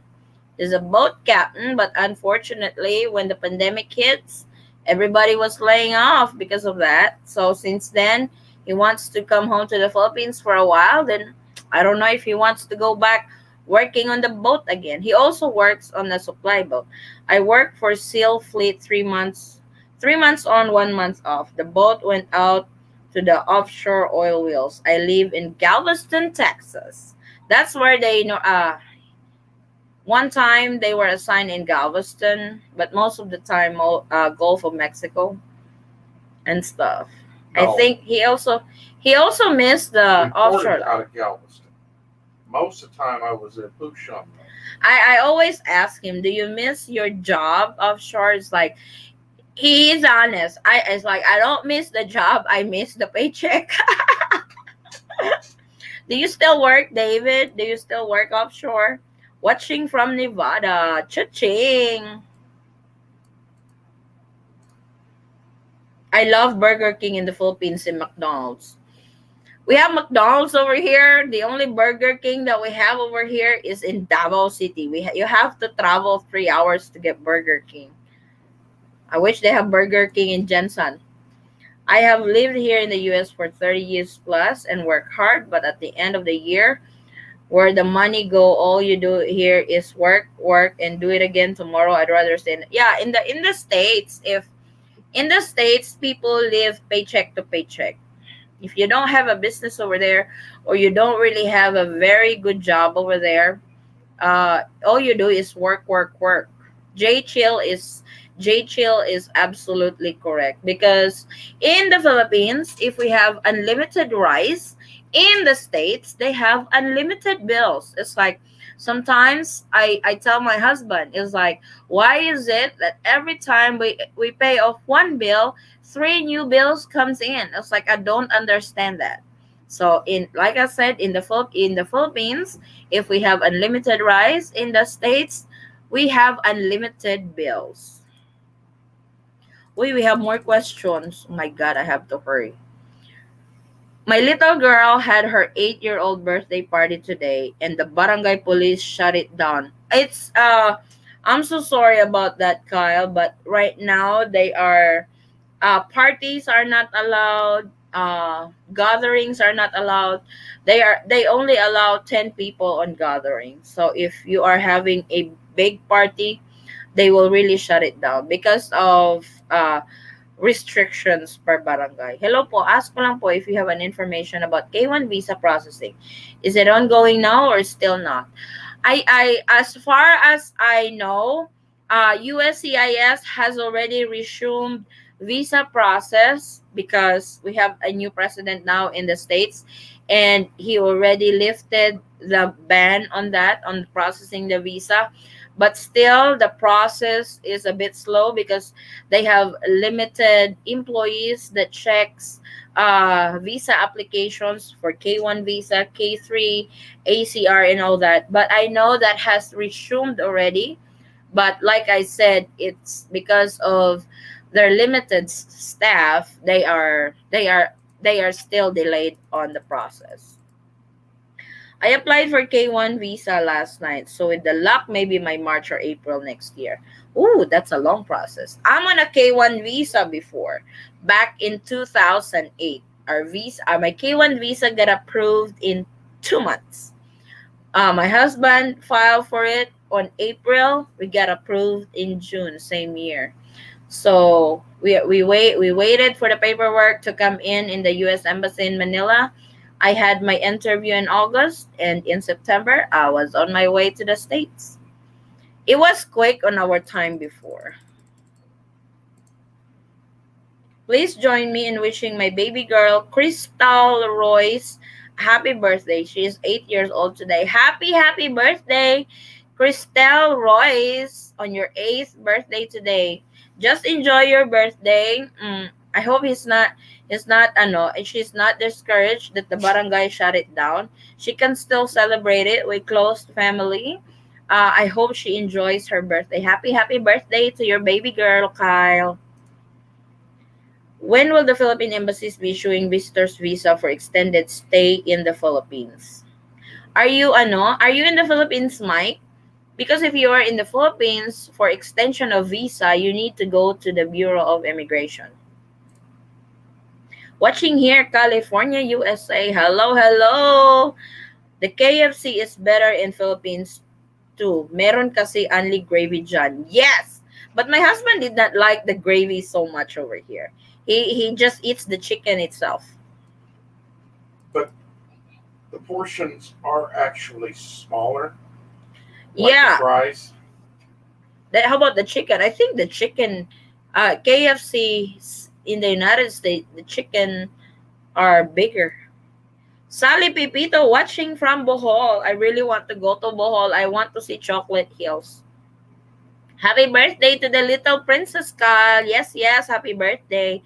He's a boat captain, but unfortunately, when the pandemic hits, everybody was laying off because of that. So since then, he wants to come home to the Philippines for a while. Then I don't know if he wants to go back working on the boat again. He also works on the supply boat. I worked for Seal Fleet 3 months, 3 months on, 1 month off. The boat went out to the offshore oil wells. I live in Galveston, Texas. That's where they know. One time they were assigned in Galveston, but most of the time, Gulf of Mexico and stuff. I No, think he also missed the reported offshore. out of Galveston. Most of the time I was at Busham. I always ask him, "Do you miss your job offshore?" It's like he's honest. It's like I don't miss the job. I miss the paycheck. Do you still work, David? Do you still work offshore? Watching from Nevada. Cha-ching. I love Burger King in the Philippines and McDonald's. We have McDonald's over here. The only Burger King that we have over here is in Davao City. You have to travel 3 hours to get Burger King. I wish they have Burger King in Jensen. I have lived here in the US for 30 years plus and work hard, but at the end of the year, where the money go, all you do here is work, and do it again tomorrow. I'd rather stay. Yeah, in the states, if in the states people live paycheck to paycheck. If you don't have a business over there, or you don't really have a very good job over there, all you do is work. J Chill is J Chill is absolutely correct, because in the Philippines, if we have unlimited rice, in the States they have unlimited bills. It's like sometimes I tell my husband, it's like, why is it that every time we pay off one bill, three new bills comes in? It's like I don't understand that. So in like I said, in the Philippines, if we have unlimited rice, in the States, we have unlimited bills. We have more questions. Oh my God, I have to hurry. My little girl had her 8-year-old birthday party today, and the barangay police shut it down. I'm so sorry about that, Kyle, but right now they are parties are not allowed. gatherings are not allowed. They only allow 10 people on gatherings. So if you are having a big party, they will really shut it down because of restrictions per barangay. Hello po, ask ko lang po if you have an information about K1 visa processing. Is it ongoing now or still not? I as far as I know, USCIS has already resumed visa process because we have a new president now in the states, and he already lifted the ban on that, on processing the visa. But still, the process is a bit slow because they have limited employees that checks visa applications for K1 visa, K3, ACR, and all that. But I know that has resumed already. But like I said, it's because of their limited staff. They are still delayed on the process. I applied for K1 visa last night, so with the luck, maybe my March or April next year. Ooh, that's a long process. I'm on a K1 visa before, back in 2008. My K1 visa got approved in 2 months. My husband filed for it on April. We got approved in June, same year. So we waited for the paperwork to come in the U.S. Embassy in Manila. I had my interview in August, and in September I was on my way to the States. It was quick on our time before. Please join me in wishing my baby girl, Crystal Royce, a happy birthday. She is 8 years old today. Happy birthday, Crystal Royce, on your eighth birthday today. Just enjoy your birthday. I hope she's not discouraged that the barangay shut it down. She can still celebrate it with close family. I hope she enjoys her birthday. Happy birthday to your baby girl, Kyle. When will the Philippine embassies be issuing visitors visa for extended stay in the Philippines? Are you in the Philippines, Mike? Because if you are in the Philippines for extension of visa, you need to go to the Bureau of Immigration. Watching here, California, USA. Hello, hello. The KFC is better in Philippines too. Meron kasi only gravy dyan. Yes. But my husband did not like the gravy so much over here. He just eats the chicken itself. But the portions are actually smaller, like the Yeah. fries. How about the chicken? I think the chicken, KFC in the United States, the chicken are bigger. Sally Pipito watching from Bohol. I really want to go to Bohol. I want to see Chocolate Hills. Happy birthday to the little princess, Kyle. Yes, yes, happy birthday.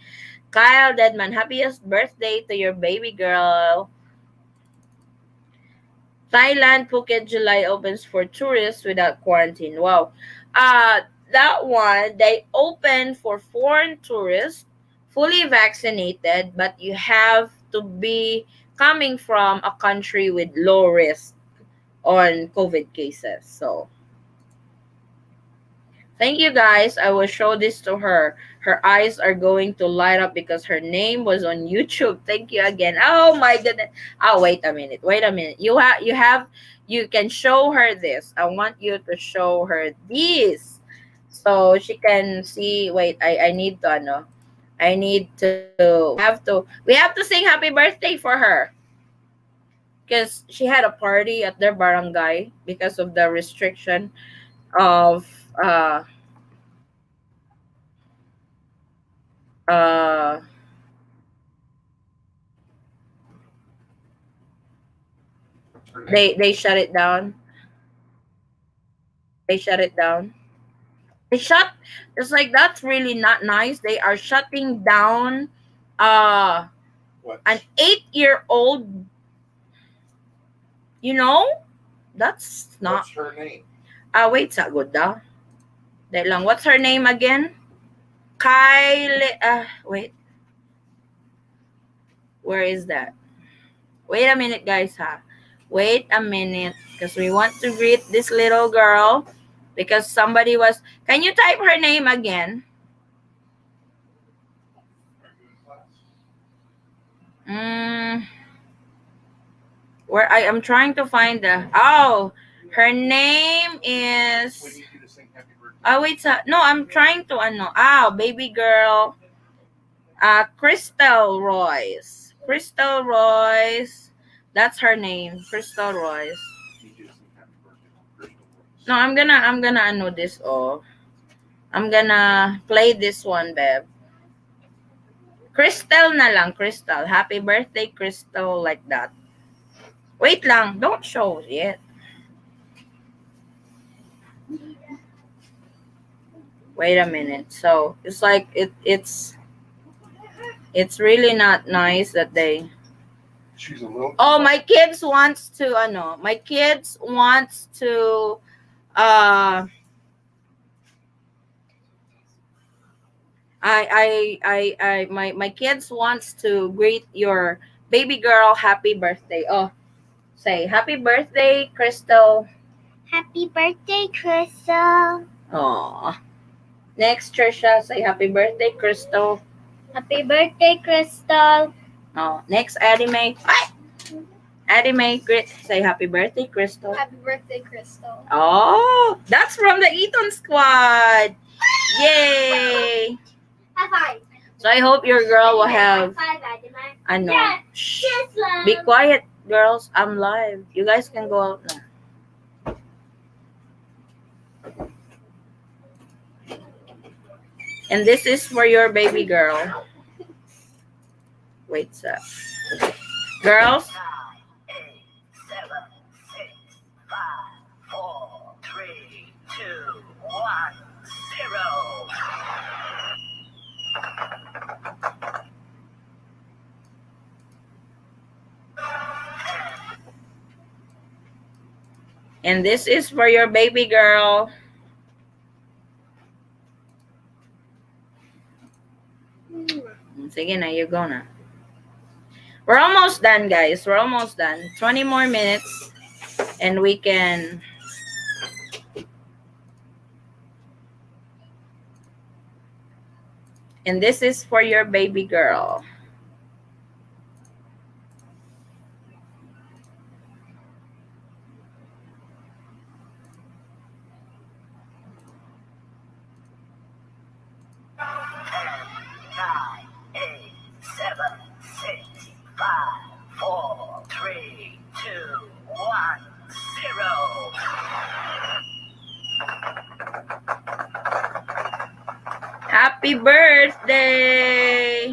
Kyle Deadman, happiest birthday to your baby girl. Thailand, Phuket, July opens for tourists without quarantine. Wow. Uh, that one, they open for foreign tourists, fully vaccinated, but you have to be coming from a country with low risk on COVID cases. So, thank you guys. I will show this to her. Her eyes are going to light up because her name was on YouTube. Thank you again. Oh my goodness. Oh, wait a minute. Wait a minute. You can show her this. I want you to show her this so she can see. Wait, I need to ano. I need to we have to sing happy birthday for her because she had a party at their barangay because of the restriction of uh What's her name? they shut it down. They shut it down. They shut It's like that's really not nice. They are shutting down uh an What's 8-year old, you know? That's not what's her name? wait sagod daw. Dahil lang, what's her name again? Kylie wait, where is that? Wait a minute guys ha. Wait a minute because we want to greet this little girl because somebody was can you type her name again? Mm, where I am trying to find the. Oh, her name We is. need you to sing happy birthday. Oh wait, no, I'm trying to ano. Ah, baby girl. Crystal Royce. Crystal Royce. That's her name. Crystal Royce. Need you to sing happy birthday on Crystal Voice. No, I'm gonna ano this. Oh, I'm gonna play this one, Beb. Crystal na lang, Crystal. Happy birthday, Crystal, like that. Wait lang, don't show yet. Wait a minute. So it's like it's really not nice that they. She's a little. Oh, my kids wants to ano. My kids wants to uh. My kids wants to greet your baby girl happy birthday. Oh, say happy birthday, Crystal. Happy birthday, Crystal. Oh. Next, Trisha, say happy birthday, Crystal. Happy birthday, Crystal. Oh, next, Addie Mae. Ay! Addie Mae, say happy birthday, Crystal. Happy birthday, Crystal. Oh, that's from the Eton squad. Yay! High five. So I hope your girl will have, High five, Adima. ano, Yeah. shh. Yes, love. Be quiet, girls. I'm live. You guys can go out now. And this is for your baby girl. Wait, sir. Girls, 9, 8, 7, 6, 5, 4, 3, 2, 1, 0. and this is for your baby girl. Sige na, you go na. We're almost done, guys. We're almost done. 20 more minutes and we can. And this is for your baby girl. Nine, 8, 7, 6, 5, 4, 3, 2, 1, 0. Happy birthday!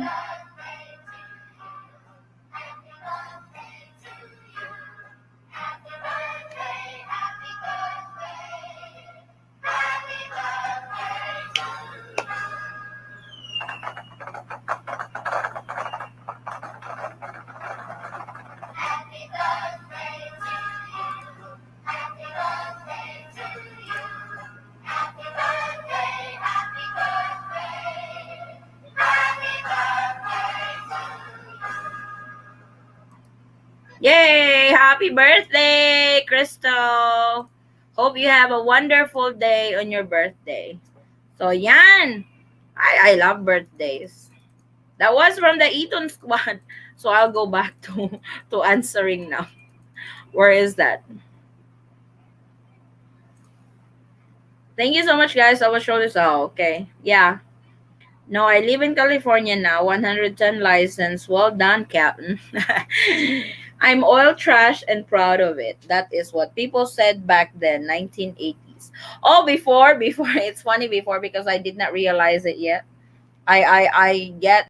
Yay! Happy birthday, Crystal! Hope you have a wonderful day on your birthday. So, yan. I love birthdays. That was from the Eton squad. So, I'll go back to answering now. Where is that? Thank you so much, guys. I will show this out. Okay. Yeah. No, I live in California now. 110 license. Well done, Captain. I'm oil trash and proud of it. That is what people said back then, 1980s. Oh, before, it's funny before because I did not realize it yet. I get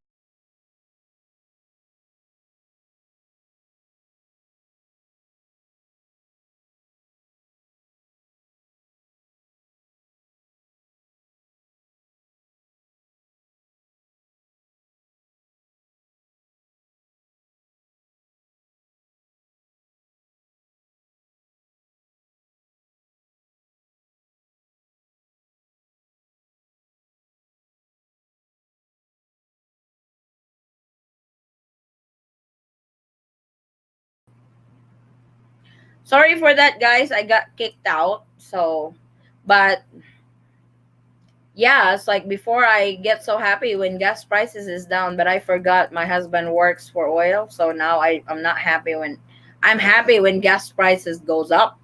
sorry for that, guys. I got kicked out. So, but Yeah, it's like before I get so happy when gas prices is down, but I forgot my husband works for oil, so now I'm not happy when I'm happy when gas prices goes up.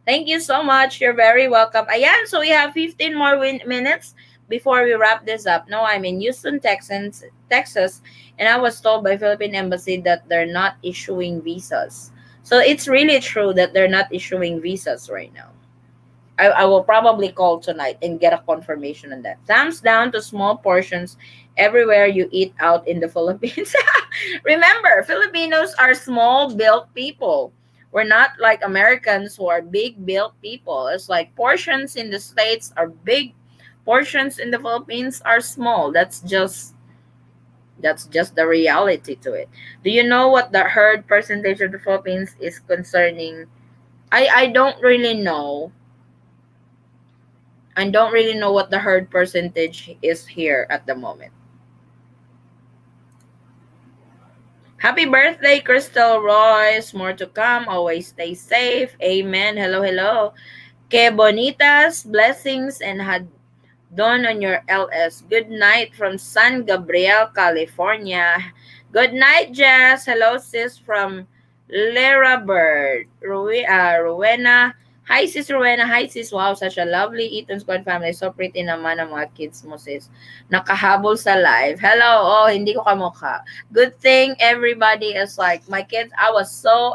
Thank you so much. You're very welcome. Ayan, so we have 15 more minutes before we wrap this up. No, I'm in Houston, Texas, and I was told by Philippine Embassy that they're not issuing visas. So it's really true that they're not issuing visas right now. I will probably call tonight and get a confirmation on that. Thumbs down to small portions everywhere you eat out in the Philippines. Remember, Filipinos are small built people. We're not like Americans who are big built people. It's like portions in the States are big, portions in the Philippines are small. That's just the reality to it. Do you know what the herd percentage of the Philippines is concerning? I don't really know. I don't really know what the herd percentage is here at the moment. Happy birthday, Crystal Royce. More to come. Always stay safe. Amen. Hello, hello. Que bonitas, blessings, and had dawn on your LS. Good night from San Gabriel, California. Good night, Jess. Hello, sis, from Lera Bird. Rowena. Hi, sis Rowena. Hi, sis. Wow, such a lovely Eaton Squad family. So pretty naman ang mga kids mo, sis. Nakahabol sa live. Hello. Oh, hindi ko kamukha. Good thing everybody is like, my kids, I was so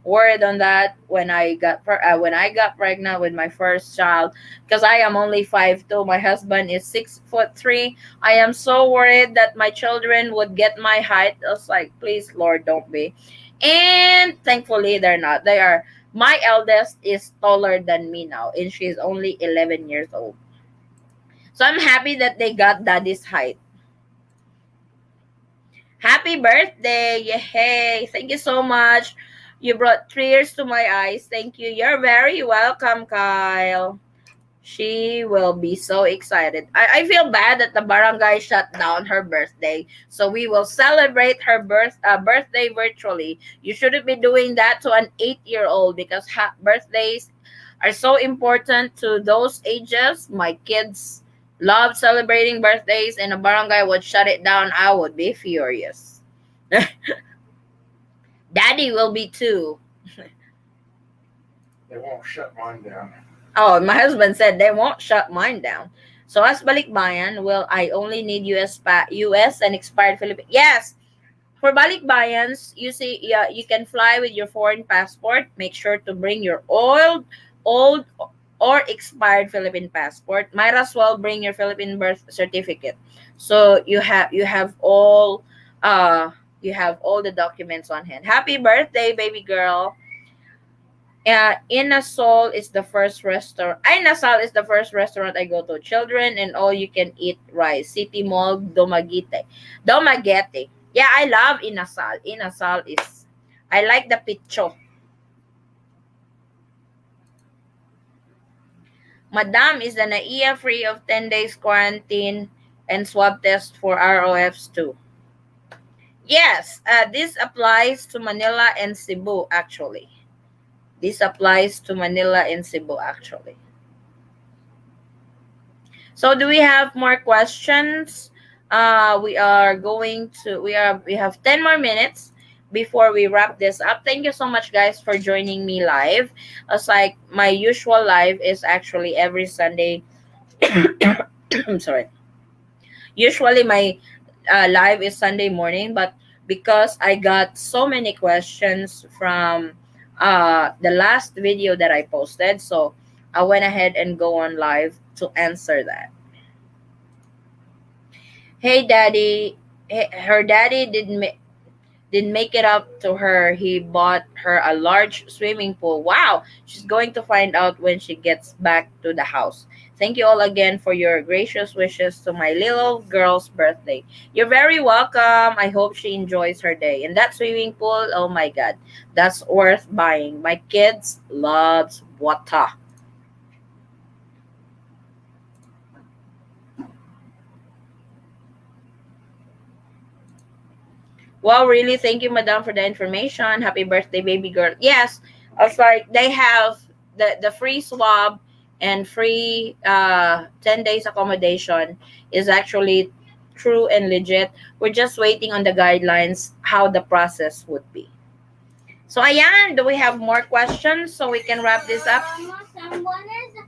worried on that when I got pregnant with my first child, because I am only 5'2". My husband is 6'3". I am so worried that my children would get my height. I was like, please, Lord, don't be. And thankfully, they're not. They are. My eldest is taller than me now, and she's only 11 years old. So I'm happy that they got daddy's height. Happy birthday! Yay! Thank you so much. You brought tears to my eyes. Thank you. You're very welcome, Kyle. She will be so excited. I feel bad that the barangay shut down her birthday. So we will celebrate her birthday virtually. You shouldn't be doing that to an 8-year-old because birthdays are so important to those ages. My kids love celebrating birthdays and the barangay would shut it down. I would be furious. Daddy will be too. They won't shut mine down. Oh, my husband said they won't shut mine down. So as balikbayan, will I only need US and expired Philippine? Yes. For balikbayans, you see, yeah, you can fly with your foreign passport. Make sure to bring your old or expired Philippine passport. Might as well bring your Philippine birth certificate. So uh you have all the documents on hand. Happy birthday, baby girl. Inasal is the first restaurant. Inasal is the first restaurant I go to. Children and all you can eat rice. City Mall, Dumaguete. Yeah, I love Inasal. Inasal is. I like the picho. Madam, is the NAIA free of 10 days quarantine and swab test for ROFs too? Yes, this applies to Manila and Cebu actually. This applies to Manila and Cebu actually. So do we have more questions? We have 10 more minutes before we wrap this up. Thank you so much guys for joining me live. It's like my usual live is actually every Sunday. I'm sorry. Usually my live is Sunday morning, but because I got so many questions from the last video that I posted, so I went ahead and go on live to answer that. Hey, daddy. Her daddy didn't make it up to her. He bought her a large swimming pool. Wow, she's going to find out when she gets back to the house. Thank you all again for your gracious wishes to my little girl's birthday. You're very welcome. I hope she enjoys her day. And that swimming pool, oh my god, that's worth buying. My kids loves water. Well, really, thank you, Madam, for the information. Happy birthday, baby girl. Yes, I was like, they have the free swab and free 10 days accommodation is actually true and legit. We're just waiting on the guidelines, how the process would be. So, ayan, do we have more questions so we can wrap this up? Someone is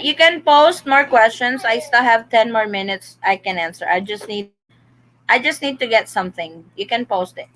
You can post more questions. I still have 10 more minutes I can answer. I just need to get something. You can post it.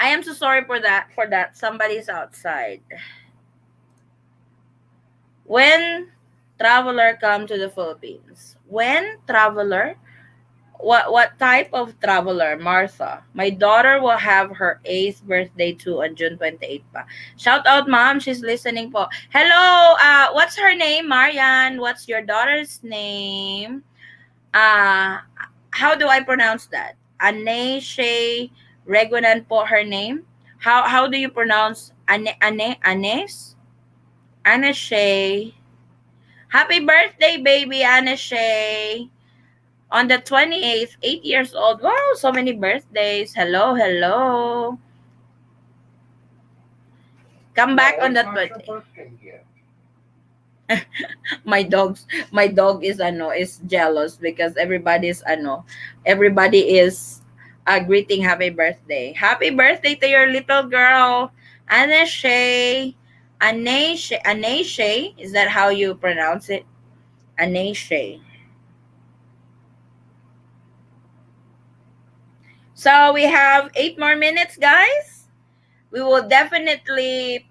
I am so sorry for that. Somebody's outside. When traveler come to the Philippines? When traveler? What type of traveler, Martha? My daughter will have her 8th birthday too on June 28th pa. Shout out mom, she's listening po. Hello, what's her name, Marian? What's your daughter's name? Uh how do I pronounce that? Ane Shay Regunan po her name. How do you pronounce Anes? Anna Shay. Happy birthday, baby Anna Shay. On the 28th, 8 years old. Wow, so many birthdays. Hello, hello. Come back No, on it's the not your 20th. birthday yet. My dog is jealous because everybody is greeting happy birthday. Happy birthday to your little girl, Anna Shay. Anne Shay, is that how you pronounce it? Anne Shay. So we have 8 more minutes, guys. We will definitely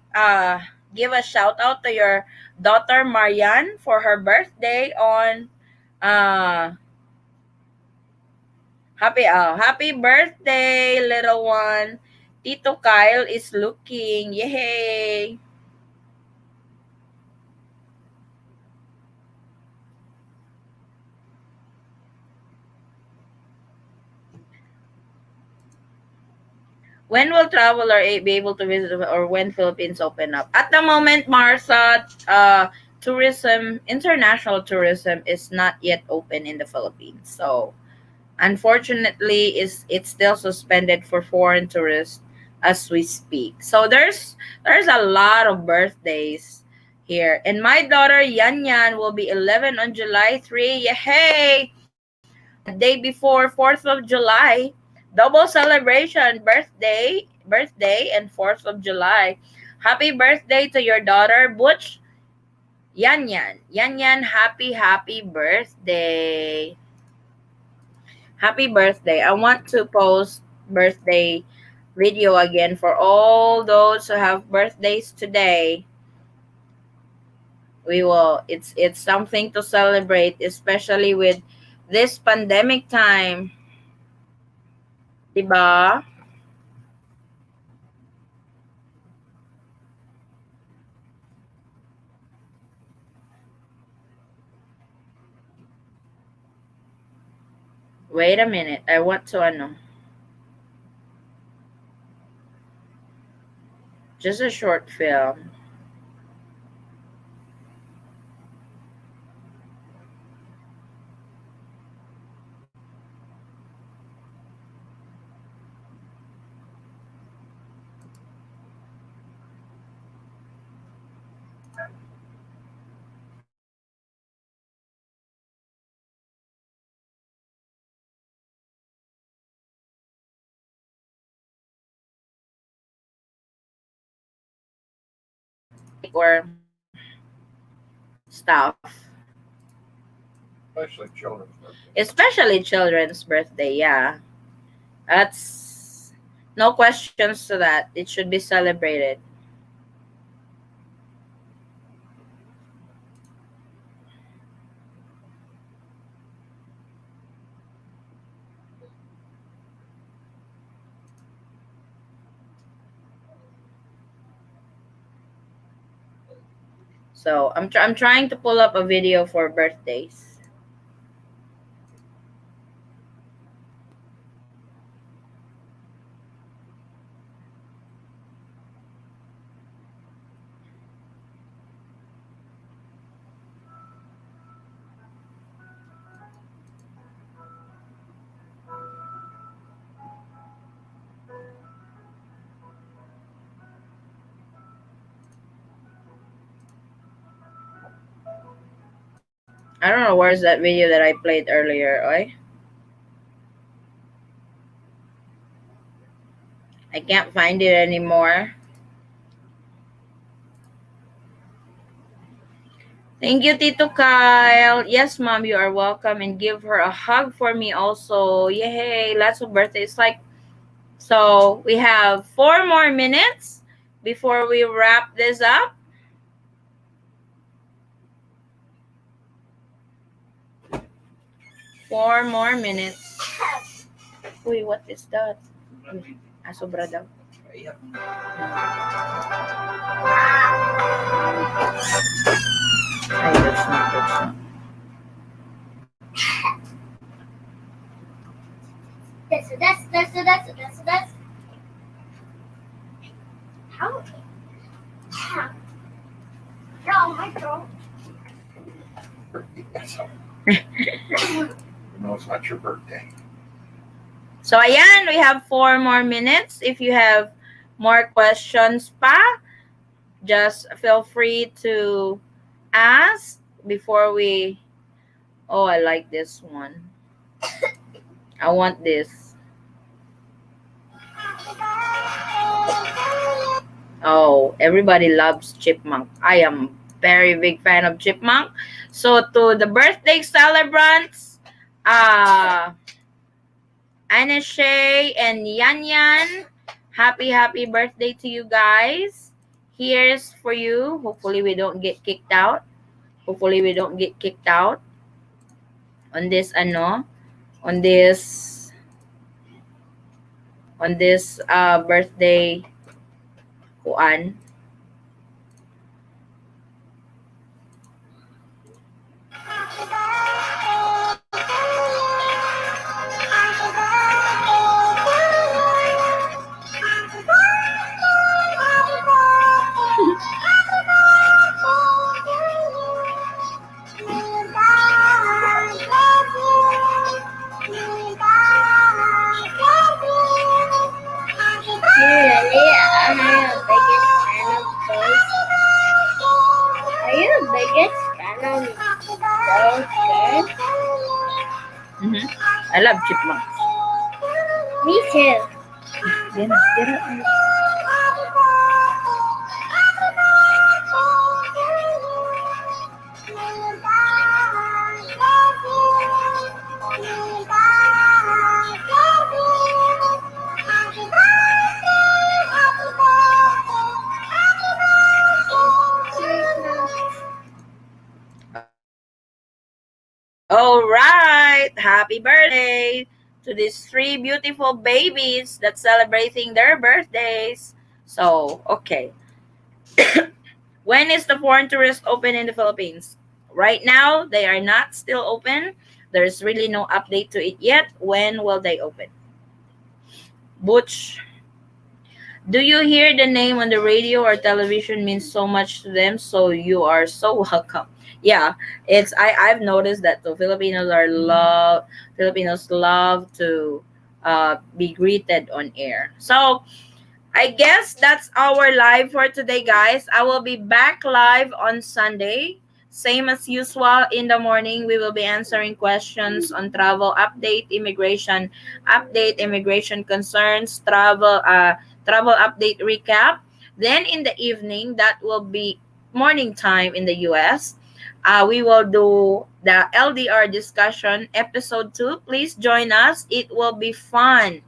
give a shout out to your daughter Marianne for her birthday on uh happy birthday, little one. Tito Kyle is looking. Yay. When will traveler be able to visit, or when Philippines open up? At the moment, Martha, tourism, international tourism is not yet open in the Philippines. So unfortunately is it's still suspended for foreign tourists as we speak. So there's a lot of birthdays here, and my daughter Yan Yan will be 11 on July 3. Yay! Day before 4th of July, double celebration, birthday and 4th of July. Happy birthday to your daughter Butch. Yan Yan. Yan Yan, happy birthday. Happy birthday. I want to post birthday video again for all those who have birthdays today. We will it's something to celebrate, especially with this pandemic time. Diba? Wait a minute. I want to ano. Just a short film. Or stuff. Especially children's birthday. Especially children's birthday, yeah. That's no questions to that. It should be celebrated. So I'm trying to pull up a video for birthdays. I don't know where's that video that I played earlier, oi? I can't find it anymore. Thank you, Tito Kyle. Yes, Mom, you are welcome. And give her a hug for me also. Yay, lots of birthdays. Like, so we have 4 more minutes before we wrap this up. 4 more minutes. Uy, what is that? Uy, sobra daw. Ay, that's not. That's. How? No, my throat. No, it's not your birthday. So, ayan, we have 4 more minutes. If you have more questions pa, just feel free to ask before we... Oh, I like this one. I want this. Oh, everybody loves chipmunk. I am very big fan of chipmunk. So to the birthday celebrants, Anashay and Yan Yan, happy birthday to you guys. Here's for you. Hopefully we don't get kicked out. Hopefully we don't get kicked out on this on this birthday kuan. Are you the biggest fan of those kids? I love chipmunks. Me too. Get up. All right. Happy birthday to these three beautiful babies that's celebrating their birthdays. So, okay. When is the foreign tourist open in the Philippines? Right now, they are not still open. There's really no update to it yet. When will they open? Butch, do you hear the name on the radio or television means so much to them? So you are so welcome. Yeah, I've noticed that the Filipinos love to be greeted on air. So I guess that's our live for today, guys. I will be back live on Sunday. Same as usual in the morning, we will be answering questions on immigration concerns, travel update recap. Then in the evening, that will be morning time in the US. We will do the LDR discussion episode 2. Please join us. It will be fun.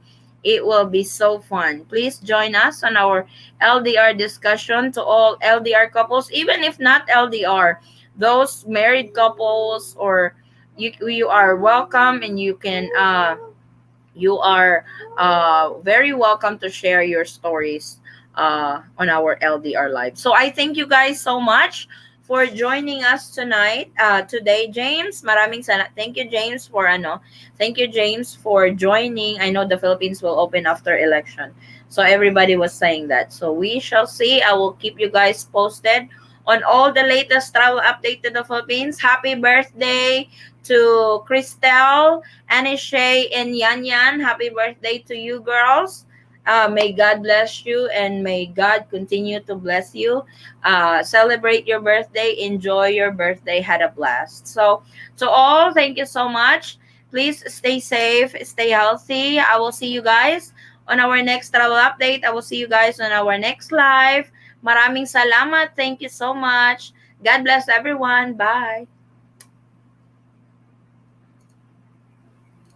It will be so fun. Please join us on our LDR discussion to all LDR couples, even if not LDR, those married couples, or you are welcome, and you are very welcome to share your stories on our LDR live. So I thank you guys so much for joining us tonight. Today, James, thank you, James, for thank you, James, for joining. I know the Philippines will open after election, so everybody was saying that. So we shall see. I will keep you guys posted on all the latest travel update to the Philippines. Happy birthday to Christelle, Anishay, and Yan Yan. Happy birthday to you, girls. May God bless you, and may God continue to bless you. Celebrate your birthday, enjoy your birthday, had a blast. So, to all, thank you so much. Please stay safe, stay healthy. I will see you guys on our next travel update. I will see you guys on our next live. Maraming salamat. Thank you so much. God bless everyone. Bye.